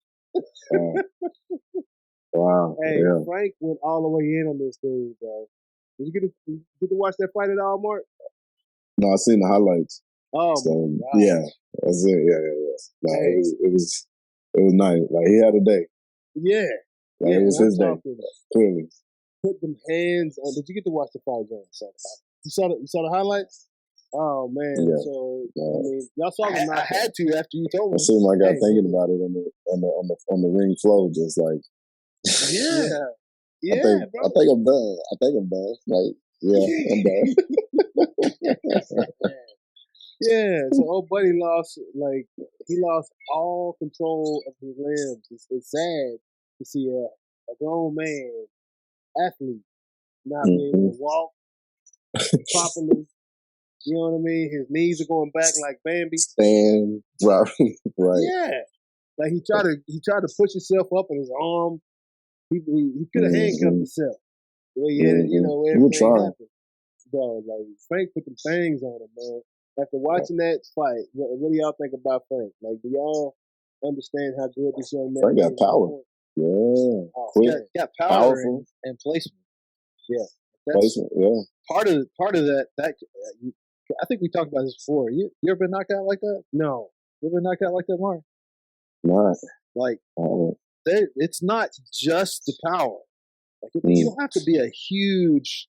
Wow. Hey, Yeah. Frank went all the way in on this thing, bro. Did you get to watch that fight at all, Mark? No, I seen the highlights. Oh, so, my God. Yeah, that's it. Yeah. Like, it was nice. Like, he had a day. Yeah. Like, it was his day. Clearly. Put them hands on. Did you get to watch the fight, John? You saw the highlights? Oh man! Yeah. So I mean, y'all saw the knockout. I had to after you told me. I seemed like I got thinking about it on the ring flow, just like yeah, bro. I think I'm done. Like, I'm done. Yeah. So old buddy lost all control of his limbs. It's sad to see a grown man athlete not being able to walk properly. You know what I mean? His knees are going back like Bambi. Stand right. Yeah, like he tried to push himself up in his arm. He could have handcuffed himself. Well, everything happened. Bro, like Frank put them things on him, man. After watching that fight, what do y'all think about Frank? Like, do y'all understand how good this young man Frank got power. Yeah, got power and placement. Yeah, placement. Yeah, part of that I think we talked about this before. You ever been knocked out like that? No. You ever been knocked out like that, Mark? Not. Like, it's not just the power. Like, you don't have to be a huge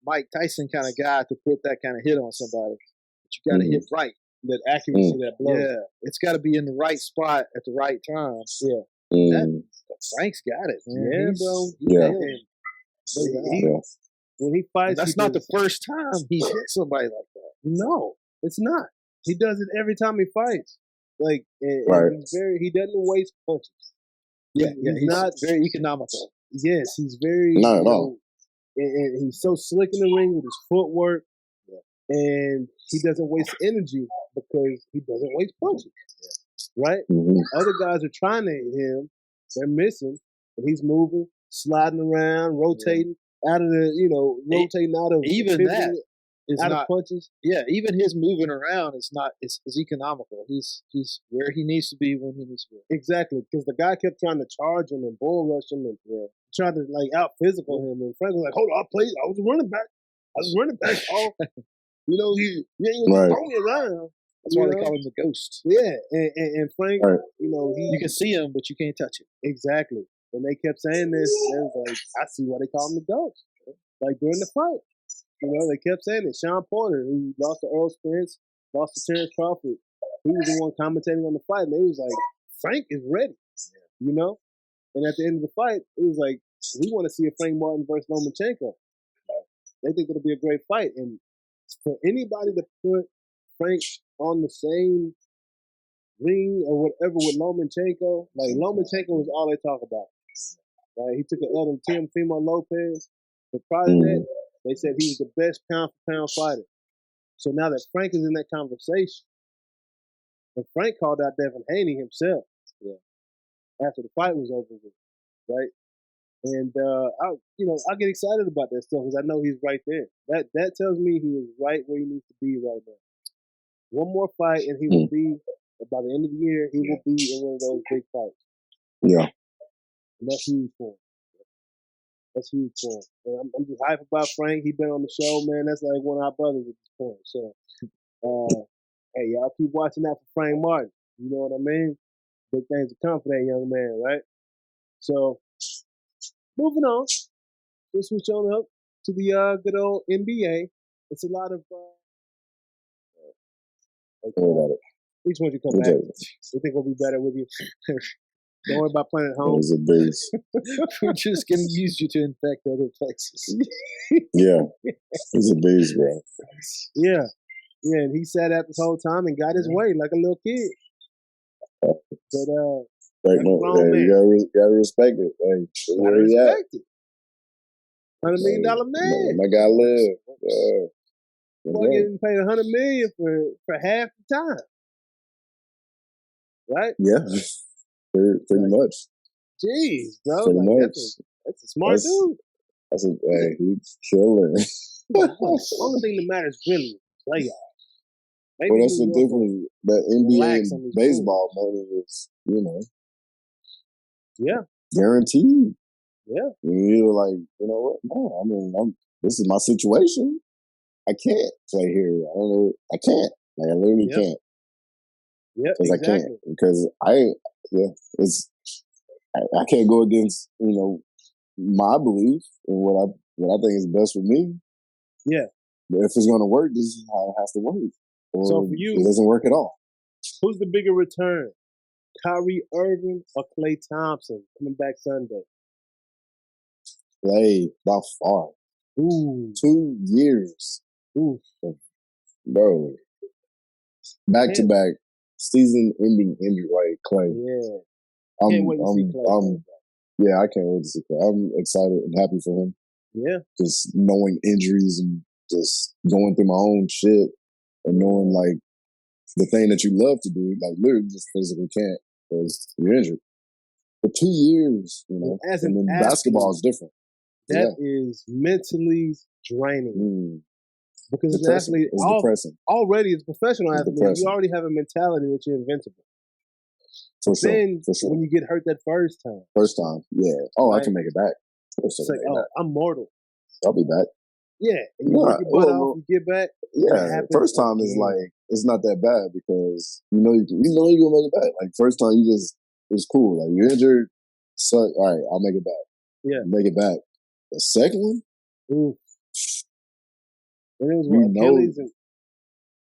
Mike Tyson kind of guy to put that kind of hit on somebody. But you got to hit right. That accuracy, that blow. Yeah, it's got to be in the right spot at the right time. Yeah. Frank's got it, man. Yeah, bro. Yeah. When he fights, that's not the first time he's hit somebody like that. No, it's not. He does it every time he fights. Like, and he doesn't waste punches. Yeah, he's not very economical. Yes, he's very not at all. And he's so slick in the ring with his footwork, and he doesn't waste energy because he doesn't waste punches. Right? Other guys are trying to hit him, they're missing, and he's moving, sliding around, rotating out of the, rotating out of even that is out not of punches. Yeah, even his moving around is not is economical. He's where he needs to be when he needs to be. Exactly, because the guy kept trying to charge him and bull rush him and trying to out physical him, and Frank was like, "Hold on, I was running back. Oh, he ain't gonna throw me around." That's why they call him the ghost. Yeah, and Frank, you can see him, but you can't touch him. Exactly. And they kept saying this, and it was like, I see why they call him the ghost. Like during the fight, they kept saying it. Sean Porter, who lost to Earl Spence, lost to Terrence Crawford, he was the one commentating on the fight, and they was like, Frank is ready, And at the end of the fight, it was like, we want to see a Frank Martin versus Lomachenko. They think it'll be a great fight, and for anybody to put Frank on the same ring or whatever with Lomachenko, like Lomachenko was all they talk about. Right? He took an L to Teofimo Lopez. But prior to that, they said he was the best pound for pound fighter. So now that Frank is in that conversation, and Frank called out Devin Haney himself after the fight was over with, right? And I get excited about that stuff because I know he's right there. That tells me he is right where he needs to be right now. One more fight, and he will be by the end of the year. He will be in one of those big fights. Yeah, and that's huge for him. That's huge for him. And I'm just hyped about Frank. He's been on the show, man. That's like one of our brothers at this point. So, hey, y'all keep watching out for Frank Martin. You know what I mean? Big things to come for that young man, right? So, moving on. We'll switch on up to the good old NBA. It's a lot of. Which one you come back? We think we'll be better with you. Don't worry about playing at home. It was a base. We're just going to use you to infect other places. Yeah, he's a base, bro. Yeah, and he sat out this whole time and got his way like a little kid. But you gotta respect it. Like, where he at? $100 million man. My guy live. Boy, getting paid $100 million for half the time, right? Yeah, pretty much. Jeez, bro, Pretty much. That's a smart dude. He's chilling. The only thing that matters really is playoffs. Well, that's the difference. That NBA and baseball money is, guaranteed. Yeah. You're like, you know what? No, I mean, this is my situation. I can't play here. I don't know. I can't. Like, I literally can't. Yeah, because I can't. Because I can't go against my belief and what I think is best for me. Yeah. But if it's gonna work, this is how it has to work. Or so for you, it doesn't work at all. Who's the bigger return, Kyrie Irving or Klay Thompson coming back Sunday? Klay by far. Ooh. 2 years. Ooh. Bro. Back to back season-ending injury like Klay. Yeah. Can't wait to see Klay. Yeah, I can't wait to see Klay. I'm excited and happy for him. Yeah. Just knowing injuries and just going through my own shit and knowing like the thing that you love to do, like literally just physically can't because you're injured. For 2 years, and then basketball is different. That is mentally draining. Because it's an athlete, depressing. Already as a professional athlete, you already have a mentality that you're invincible. For sure. When you get hurt that first time. Yeah. Oh, right? I can make it back. It's like, I'm mortal. I'll be back. Yeah. And you work your butt off, you get back. Yeah. First time is like, it's not that bad because you're gonna make it back. Like first time it's cool. Like you're injured, so all right, I'll make it back. Yeah. Make it back. The second one? Ooh. And it was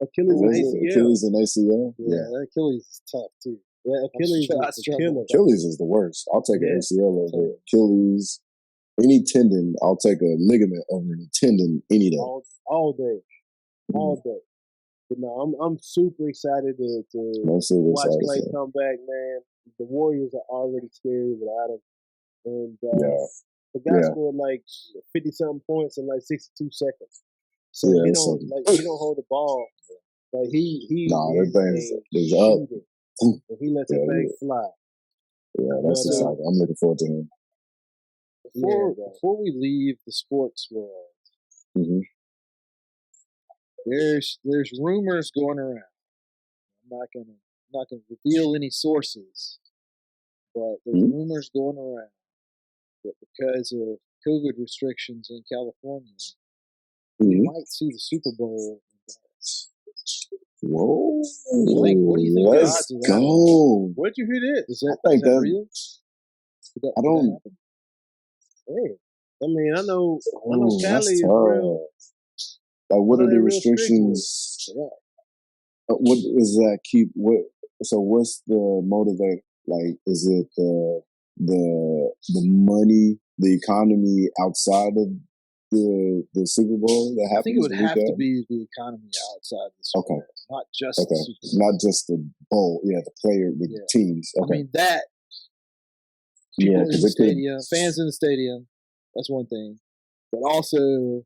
Achilles and ACL. Achilles and ACL? Yeah. Achilles is tough too. Yeah, Achilles is the worst. I'll take an ACL over Achilles. Any tendon, I'll take a ligament over a tendon any day. All day. But no, I'm super excited to watch Klay come back, man. The Warriors are already scary without him. And the guy scored like 50-something points in like 62 seconds. So he don't hold the ball. Like that thing is up. And he lets the thing fly. Yeah, that's exciting. I'm looking forward to him. Before we leave the sports world, there's rumors going around. I'm not gonna reveal any sources, but there's rumors going around that because of COVID restrictions in California, we might see the Super Bowl in Dallas. Whoa! What do you think? Let's go. Where'd you hear this? Is that real? I don't. Hey, I mean, I know Cali is real. Like, what are the restrictions? What is that? So, what's the motivate? Like, is it the money, the economy outside of the Super Bowl that happens? I think it would the week have to after? be the economy outside the Super Bowl, not just the Super Bowl. Not just the bowl. Yeah, the player, the teams. Okay. I mean that. People in the it stadium, fans in the stadium. That's one thing, but also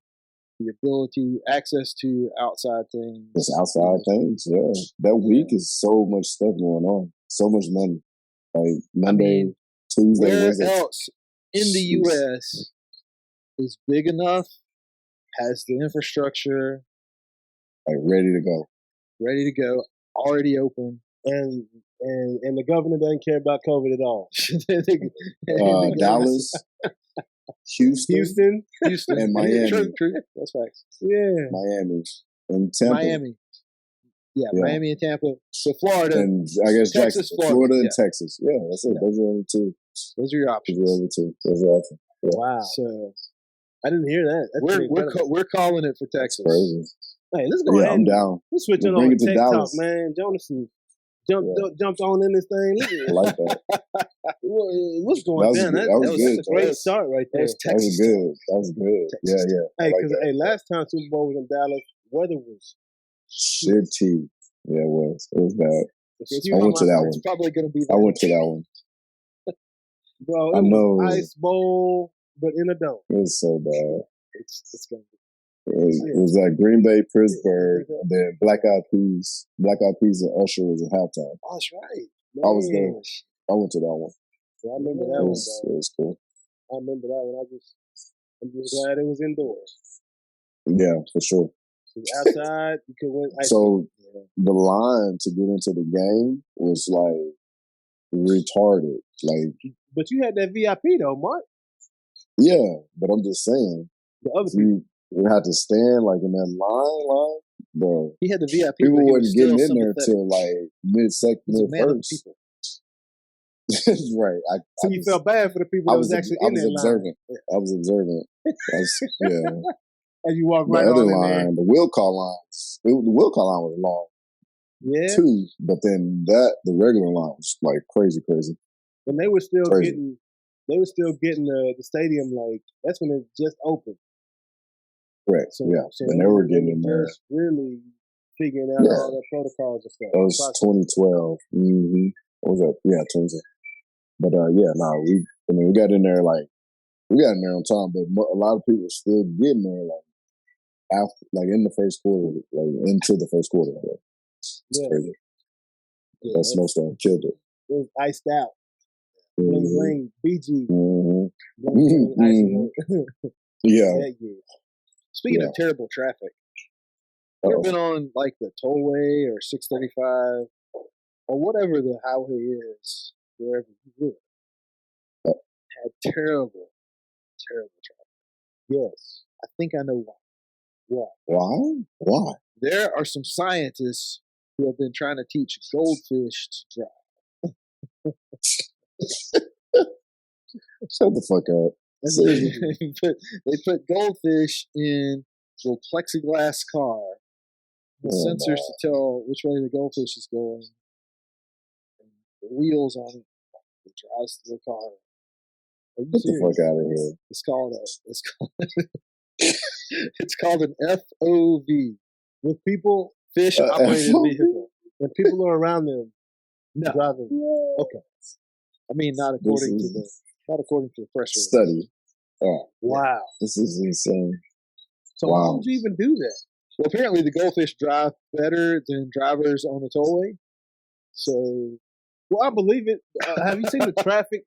the ability, access to outside things. It's outside things. Yeah, that week is so much stuff going on. So much money. Like Monday, Tuesday, where Wednesday. else in the U.S. is big enough, has the infrastructure, like ready to go, already open, and the governor doesn't care about COVID at all. Dallas, Houston, and Miami. True. That's facts. Yeah, Miami and Tampa. Miami, and Tampa. So Florida and I guess Texas, Jackson, Florida and Texas. Yeah, that's it. Those are the two. Those are your options. Those are options. Yeah. Wow. So I didn't hear that. That's we're calling it for Texas. Crazy. Hey, let's go ahead. I'm down. Let's switch it on to Tech Talk, man. Jonas jumped on in this thing. I like that. What's going down? That was a great start right there. That was good. Texas. Yeah. Hey, because last time Super Bowl was in Dallas, weather was shitty. Yeah, it was. It was bad. I went to that one. It's probably going to be. I went to that one. Bro, it was Ice Bowl, but in a dome. It was so bad. It's going to be. It was at Green Bay, Pittsburgh, and then Black Eyed Peas and Usher was at halftime. Oh, that's right. Man. I was there. I went to that one. Yeah, I remember that one. It was cool. I remember that one. I'm just glad it was indoors. Yeah, for sure. Outside, you could win. So the line to get into the game was like retarded. Like, but you had that VIP though, Mark. Yeah, but I'm just saying. The other people. You had to stand like in that line, bro. He had the VIP. People wasn't getting in there till like mid first. Right. You felt bad for the people that was actually in that line. I was observant. Yeah. And you walk right on the other in line, the will call line. The will call line was long. Yeah. Too, but then the regular line was like crazy. And they were still getting the stadium, like that's when it just opened. Correct. So and they were getting in there. Just really figuring out all the protocols and stuff. That was 2012. Mm-hmm. What was that? Yeah, 2012. But we got in there on time, but a lot of people were still getting there after, in the first quarter, into the first quarter. It's crazy. Yeah, that snowstorm killed it. It was iced out. Bling, BG. Yeah. Speaking of terrible traffic, you ever been on the tollway or 635 or whatever the highway is, wherever you live? Had terrible traffic. Yes. I think I know why. Why? There are some scientists who have been trying to teach goldfish to drive. Shut the fuck up. They put goldfish in a little plexiglass car with sensors to tell which way the goldfish is going. And the wheels on it. It drives the car. Get the fuck out of here. It's called an FOV. With people, fish operated vehicle. And people are around them driving. Okay. I mean, not according to the press release. Study. Wow. This is insane. So why would you even do that? Well, apparently the goldfish drive better than drivers on the tollway. So, I believe it. Have you seen the traffic?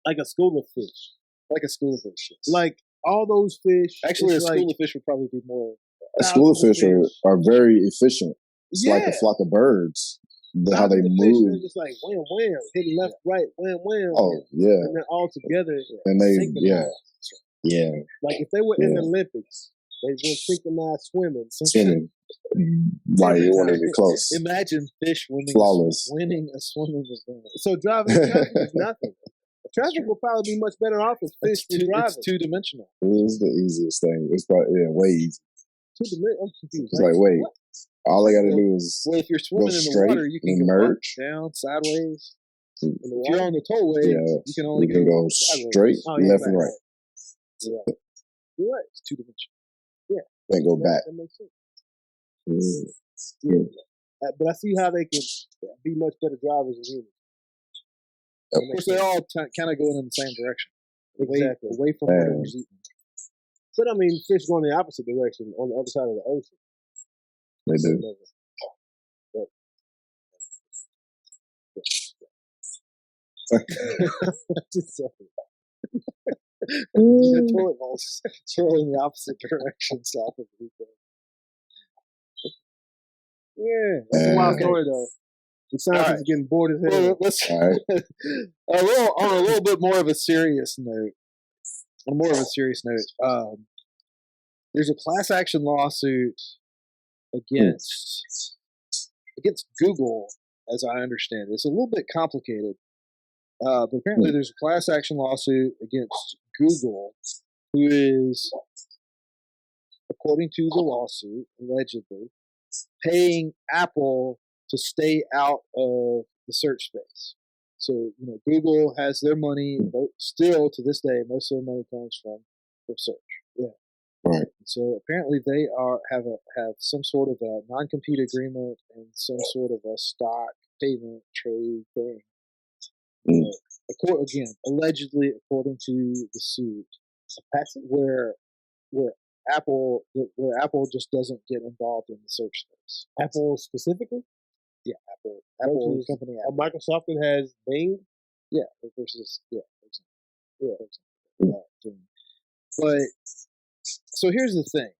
Like a school of fish. Like a school of fish. Yes. Like all those fish. Actually, a school of fish would probably be more. A school of fish are very efficient. It's like a flock of birds. How they move. They're just like wham, wham, hitting left, right, wham, wham. Oh, yeah. And they're all together. And they, yeah. Like if they were in the Olympics, they were synchronized swimming. Like you want to be close. Imagine fish winning a swimming event. So driving traffic is nothing. Traffic will probably be much better off if fish were driving. It's two-dimensional. It is the easiest thing. It's probably way easy. I'm confused. It's like, wait. What? All I got to do is if you're swimming in the water, you can merge down sideways. If you're on the tollway, you can only go straight, left and right. You're right. It's two-dimensional. Can't go back. That makes sense. Mm. Yeah. But I see how they can be much better drivers than humans. Of course, they all kind of going in the same direction. Exactly. Away from whatever's eating. But I mean, fish going the opposite direction on the other side of the ocean. They do. Just saying. The toilet bowl's swirling in the opposite direction south of the weekend. Yeah, that's a wild story though. The scientists are getting bored as hell. Well, let's on a little bit more of a serious note. There's a class action lawsuit against Google, as I understand it. It's a little bit complicated, but apparently there's a class action lawsuit against Google, who is, according to the lawsuit, allegedly paying Apple to stay out of the search space. So, Google has their money, still to this day, most of their money comes from search. Yeah. Right. So apparently they have some sort of a non-compete agreement and some sort of a stock payment trade thing. Allegedly, according to the suit, where Apple just doesn't get involved in the search space. Apple specifically? Yeah, Apple company. Apple. Microsoft that has Bing? Yeah, versus But so here's the thing.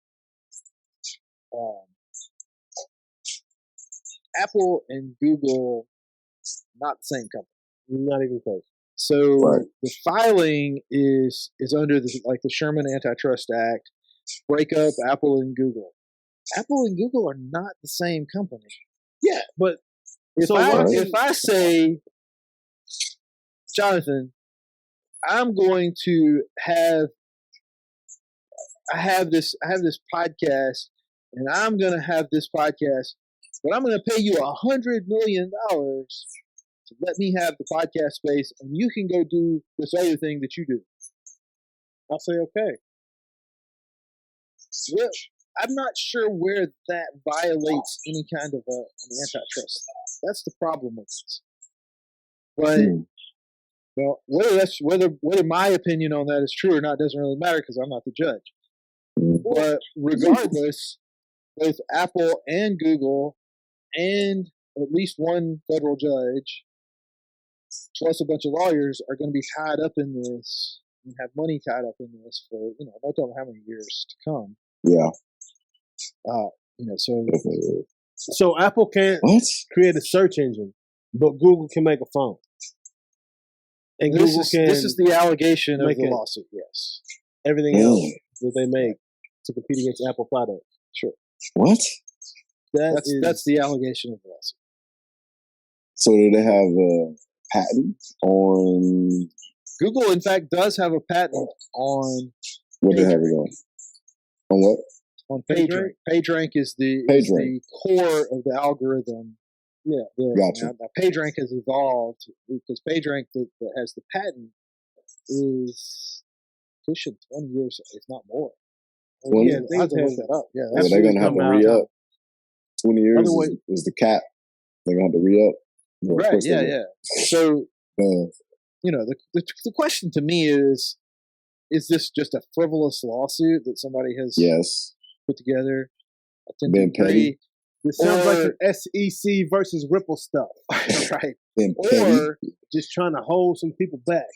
Apple and Google, not the same company. Not even close. So the filing is under the Sherman Antitrust Act. Break up Apple and Google. Apple and Google are not the same company. Yeah, but if I say, Jonathan, I'm going to have this podcast, and I'm going to have this podcast, but I'm going to pay you $100 million to let me have the podcast space, and you can go do this other thing that you do. I'll say okay. Well, I'm not sure where that violates any kind of an antitrust. That's the problem with this. But well, whether my opinion on that is true or not doesn't really matter because I'm not the judge. But regardless, both Apple and Google and at least one federal judge plus a bunch of lawyers are going to be tied up in this and have money tied up in this for, I don't know how many years to come. Yeah. So Apple can't create a search engine, but Google can make a phone. And this is the allegation of the lawsuit, yes. Everything else that they make to compete against Apple products. Sure. What? That's the allegation of the lawsuit. So do they have a patent on... Google, in fact, does have a patent on... What they have it on? On what? On PageRank. PageRank is the core of the algorithm. Yeah. Gotcha. Now PageRank has evolved because PageRank that has the patent is pushing 20 years, if not more. 20? Yeah, I have to look that up. Yeah, they're going to have to re-up. 20 years is the cap. They're going to have to re-up. Right, yeah. So, the question to me is this just a frivolous lawsuit that somebody has put together? Been petty. It sounds like an SEC versus Ripple stuff. Right. Or just trying to hold some people back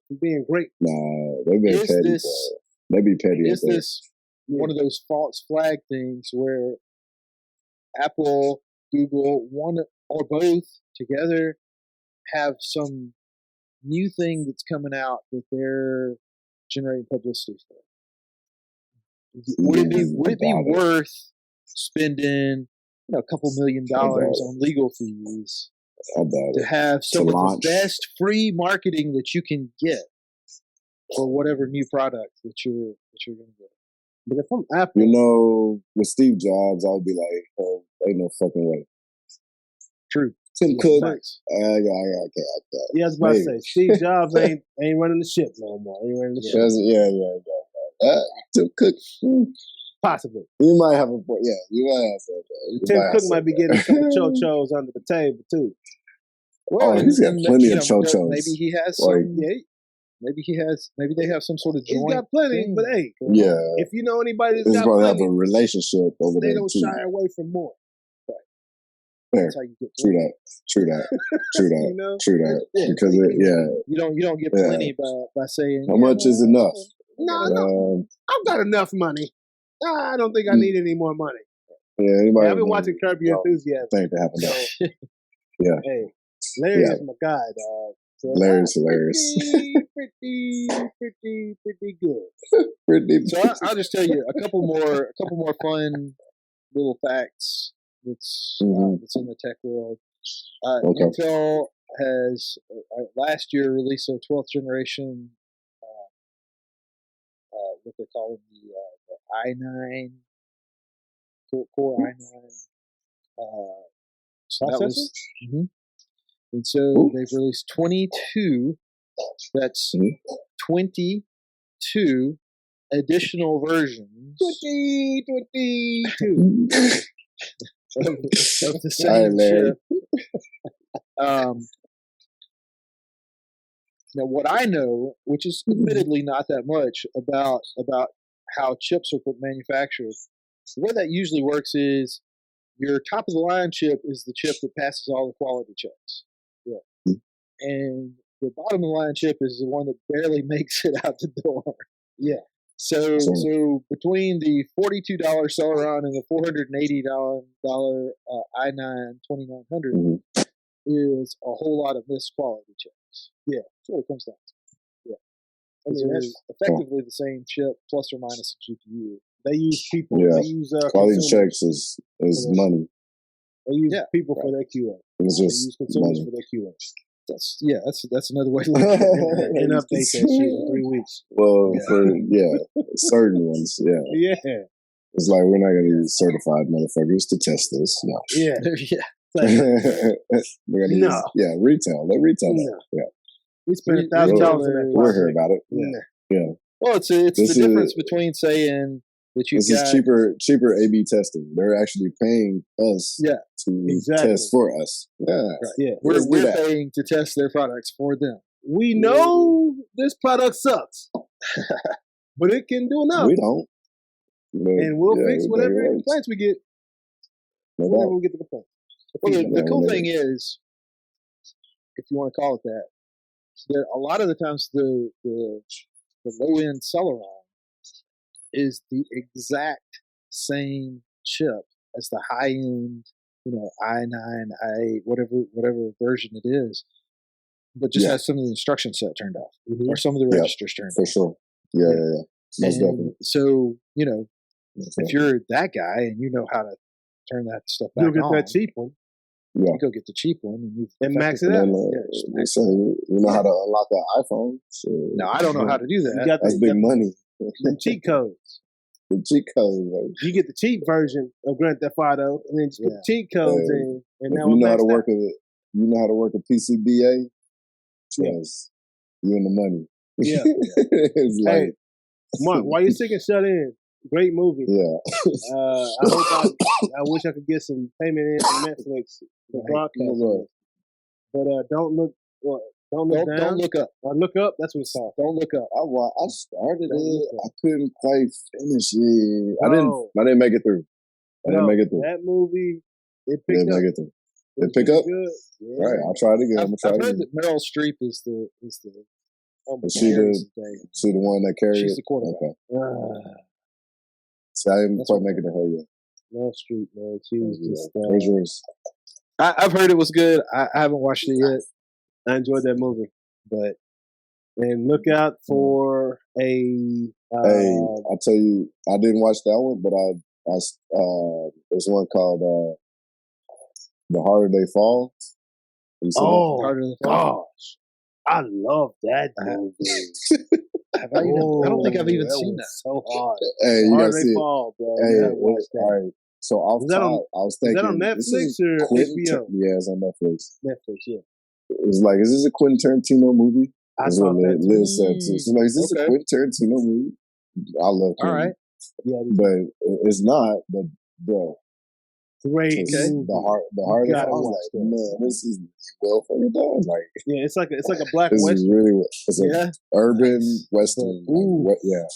from being great. Nah, they've been petty. They be petty. Is this one of those false flag things where Apple, Google, one or both together have some new thing that's coming out that they're generating publicity for? Would it be worth spending a couple $1 million on legal fees to have some of the best free marketing that you can get for whatever new product that you're going to get? But if I'm Apple, with Steve Jobs, I'll be like, oh, ain't no fucking way. True. Tim Cook, I can't. Yeah, I was about to say, Steve Jobs ain't running the ship no more. Ain't running the ship. Yeah. Tim Cook. Possibly. You might have a point. Yeah, you might have something. Tim Cook might be getting a couple cho-chos under the table too. Well, he's got plenty of cho-chos. Maybe he has like, some. Maybe they have some sort of joint. He's got plenty, thing. but hey, yeah. if you know anybody that's He's got probably plenty, have a relationship over they there don't too. shy away from more. Fair. That's how you get True that. True that. You know? True that. Yeah. Because You don't get plenty by saying how much is enough? No, I've got enough money. I don't think I need any more money. Yeah, anybody. I've been watching Curb Your Enthusiasm. Think to happen. So, Yeah. Hey, Larry is my guy, dog. So Larry's hilarious. Pretty good. Pretty. So I'll just tell you a couple more fun little facts that's in the tech world. Okay. Intel has last year released their 12th generation, what they call it, the i9 core i9. So that was, and so they've released 22. That's 22 additional versions. 22 of the same chip. Now, what I know, which is admittedly not that much about how chips are manufactured, the way that usually works is your top of the line chip is the chip that passes all the quality checks. Yeah. And the bottom of the line chip is the one that barely makes it out the door. Yeah. So between the $42 Celeron and the $480 i9 2900 is a whole lot of missed quality checks. Yeah, that's what it comes down to. Yeah. I mean, that's effectively the same chip plus or minus a GPU. They use people. Yeah. They use quality checks is money. They use people for their QA. It's they just use consumers money. for their QA. That's another way to look at it. And update that shit in 3 weeks. Well, for certain ones, Yeah. It's like we're not gonna use certified motherfuckers to test this. No. Yeah. We're gonna use retail. Let retail know. Yeah. We spent $1,000 in that. We're here about it. Yeah. Well, it's the difference between saying that you this is cheaper A/B testing. They're actually paying us to test for us. Yeah, right. Yeah. We're paying to test their products for them. We know this product sucks, but it can do enough. We don't, and we'll fix whatever complaints we get. Whenever we get the complaint. Well, the cool thing is, if you want to call it that, there a lot of the times the low end Celeron is the exact same chip as the high end, i9, i8, whatever version it is, but just has some of the instruction set turned off or some of the registers turned off. For sure. Yeah. Most definitely. So, if you're that guy and you know how to turn that stuff back on, you'll get that cheap one. Yeah. You go get the cheap one and max it out. So you know how to unlock an iPhone? So, no, I don't know how to do that. That's big money. The cheat codes. The cheat codes. Right? You get the cheap version of Grand Theft Auto, and then just put the cheat codes in. And now you know how to work a PCBA. Yes, you in the money. Yeah. It's like, hey, Mark, why you sick and shut in? Great movie. Yeah. I wish I could get some payment in from Netflix for broadcast. But don't look down. Don't look up. Look up. That's what it's called. Don't look up. I started it. I couldn't quite finish it. I didn't make it through. That movie, it picked up. Make it through. It pick up. Good. Yeah. Right. I'll try it again. I've heard that Meryl Streep is the. She the one that carried it. She's the quarterback. Okay. So I didn't quite make it to her yet. Meryl Streep, man. She was just. Where's yours? I've heard it was good. I haven't watched it yet. I enjoyed that movie, and look out for a. Hey, I tell you, I didn't watch that one, but there's one called The Harder They Fall. Oh gosh, I love that movie. I don't think I've even seen that. So hard. Hey, you gotta see it. Fall, bro. Hey, all right. So off top, I was thinking, is that on Netflix or HBO? Yeah, it's on Netflix. Netflix, yeah. It's like, is this a Quentin Tarantino movie? I thought that Liz said too. So like, is this a Quentin Tarantino movie? I love All Candy. right. Yeah, But it's not. But bro, great just movie. the heart of it. I gotta was watch like, that. man, this is well fucking done. Like Yeah, it's like a black this is western. really it's a Yeah. urban Nice. western. But, ooh. Yeah,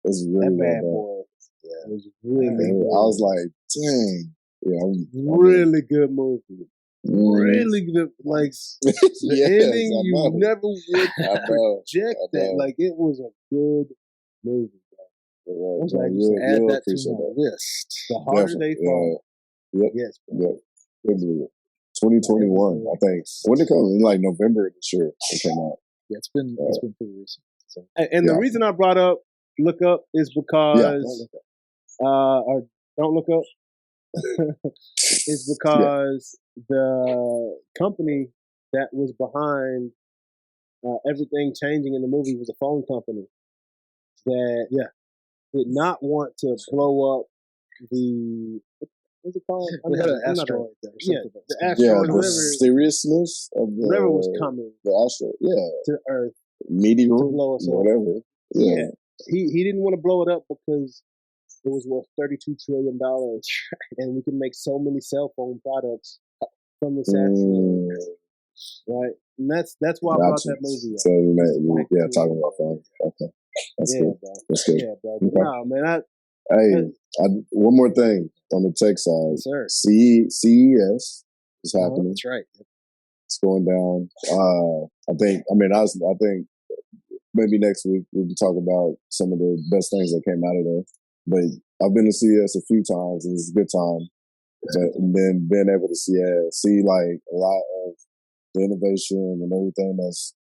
it's really That well bad done. boy. Yeah, it was really And good. I was like, dang. Yeah, really good movie. Mm. Really good. Like the Yes, ending, I you know. never would I know. project I that. know. Like it was a good movie. Bro. I'm glad you said Add you'll that to appreciate my that. list. the harder Definitely. they fall. Yep. Yes, bro. Yep. Couldn't believe it. 2021, I think. When did it come? In like November this year it came out. Yeah, it's been pretty recent. So. And the reason I brought up Look Up is because or Don't Look Up is because the company that was behind everything changing in the movie was a phone company that did not want to blow up the what's it called? We had an asteroid there. Yeah, the Yeah, asteroid, the whatever, seriousness of whatever was coming the asteroid. Yeah. to Earth. Meteor, blow us up. whatever. Yeah. He didn't want to blow it up because it was worth $32 trillion, and we can make so many cell phone products from this asteroid, right? And that's why I brought that movie up. So talking about phone. Okay, that's good. Bro. That's good. Yeah, bro. Okay. No, man. One more thing on the tech side. Sir. CES is happening. That's right. It's going down. I think maybe next week we can talk about some of the best things that came out of there. But I've been to CES a few times, and it's a good time. And then being able to see like a lot of the innovation and everything that's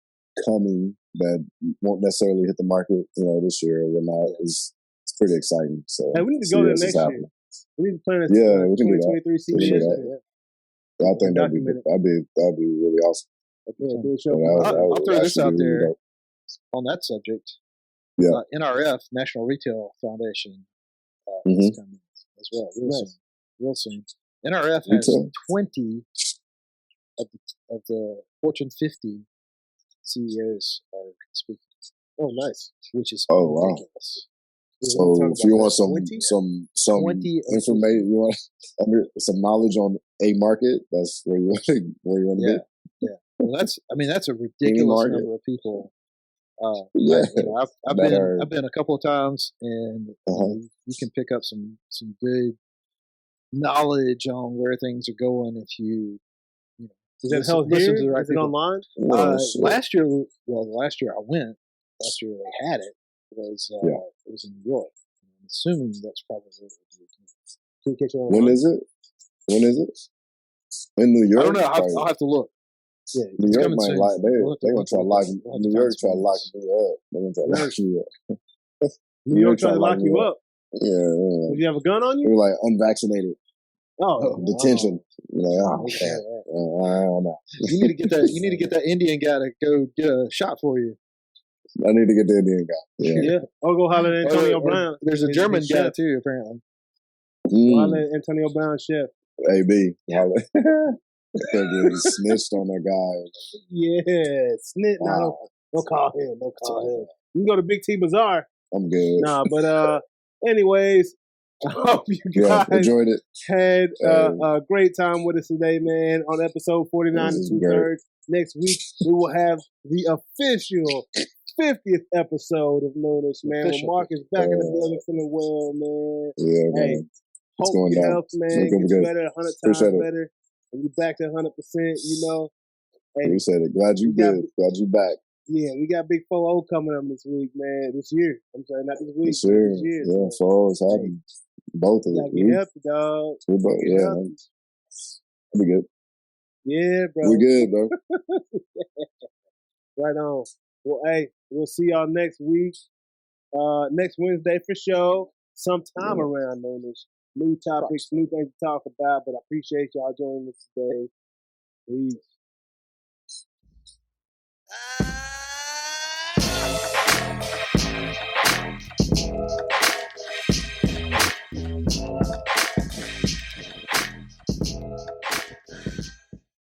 coming that won't necessarily hit the market, this year or not, is pretty exciting. So hey, we need to go there next year. We need to plan this. We can do that. 2023 CES. I think that'd be really awesome. I'll throw this out there really on that subject. Yeah. NRF, National Retail Foundation, is coming as well. Real soon. NRF has 20 of the Fortune 50 CEOs are speaking. Oh, nice. Which is Wow. ridiculous. So if you want some information, you want some knowledge on a market, that's where you want to be. Yeah. Well, that's a ridiculous number of people. I've been a couple of times, and you can pick up some good knowledge on where things are going if you is that held here? Is it online? Last year I went. Last year they had it. It was in New York. I'm assuming that's probably what it is. When is it? In New York? I don't know. I'll have to look. Yeah, New York might lie. They're gonna try to lock New York. Try to lock you up. They're gonna try to lock you up. New York trying to lock you up. Yeah. Did you have a gun on you? You're like unvaccinated. Detention. Like, I don't know. You need to get that. You need to get that Indian guy to go get a shot for you. I need to get the Indian guy. Yeah. Or go holler at Antonio Brown. There's a German guy too, apparently. Holler at Antonio Brown, chef. AB. Snitched on that guy. Yeah, snitch. Wow. No, don't call him. You can go to Big T Bazaar. I'm good. But anyways, I hope you guys enjoyed it. Had a great time with us today, man. On episode 49 and 2/3. Next week we will have the official 50th episode of Noonish, man. When Mark is back in the building from the well, man. Yeah, man. Hey, hope your health, man, gets better 100 times better. And you back to 100%, Hey, you said it. Glad you good. Glad you back. Yeah, we got Big 4-0 coming up this week, man. This year. I'm sorry, not this week. This year. Yeah, 4-0 is happening. Both of them. Get healthy, dog. We good. Yeah, bro. We good, bro. Right on. Well, hey, we'll see y'all next week. Next Wednesday for sure. Sometime around Noonish. New topics, new things to talk about, but I appreciate y'all joining us today. Peace.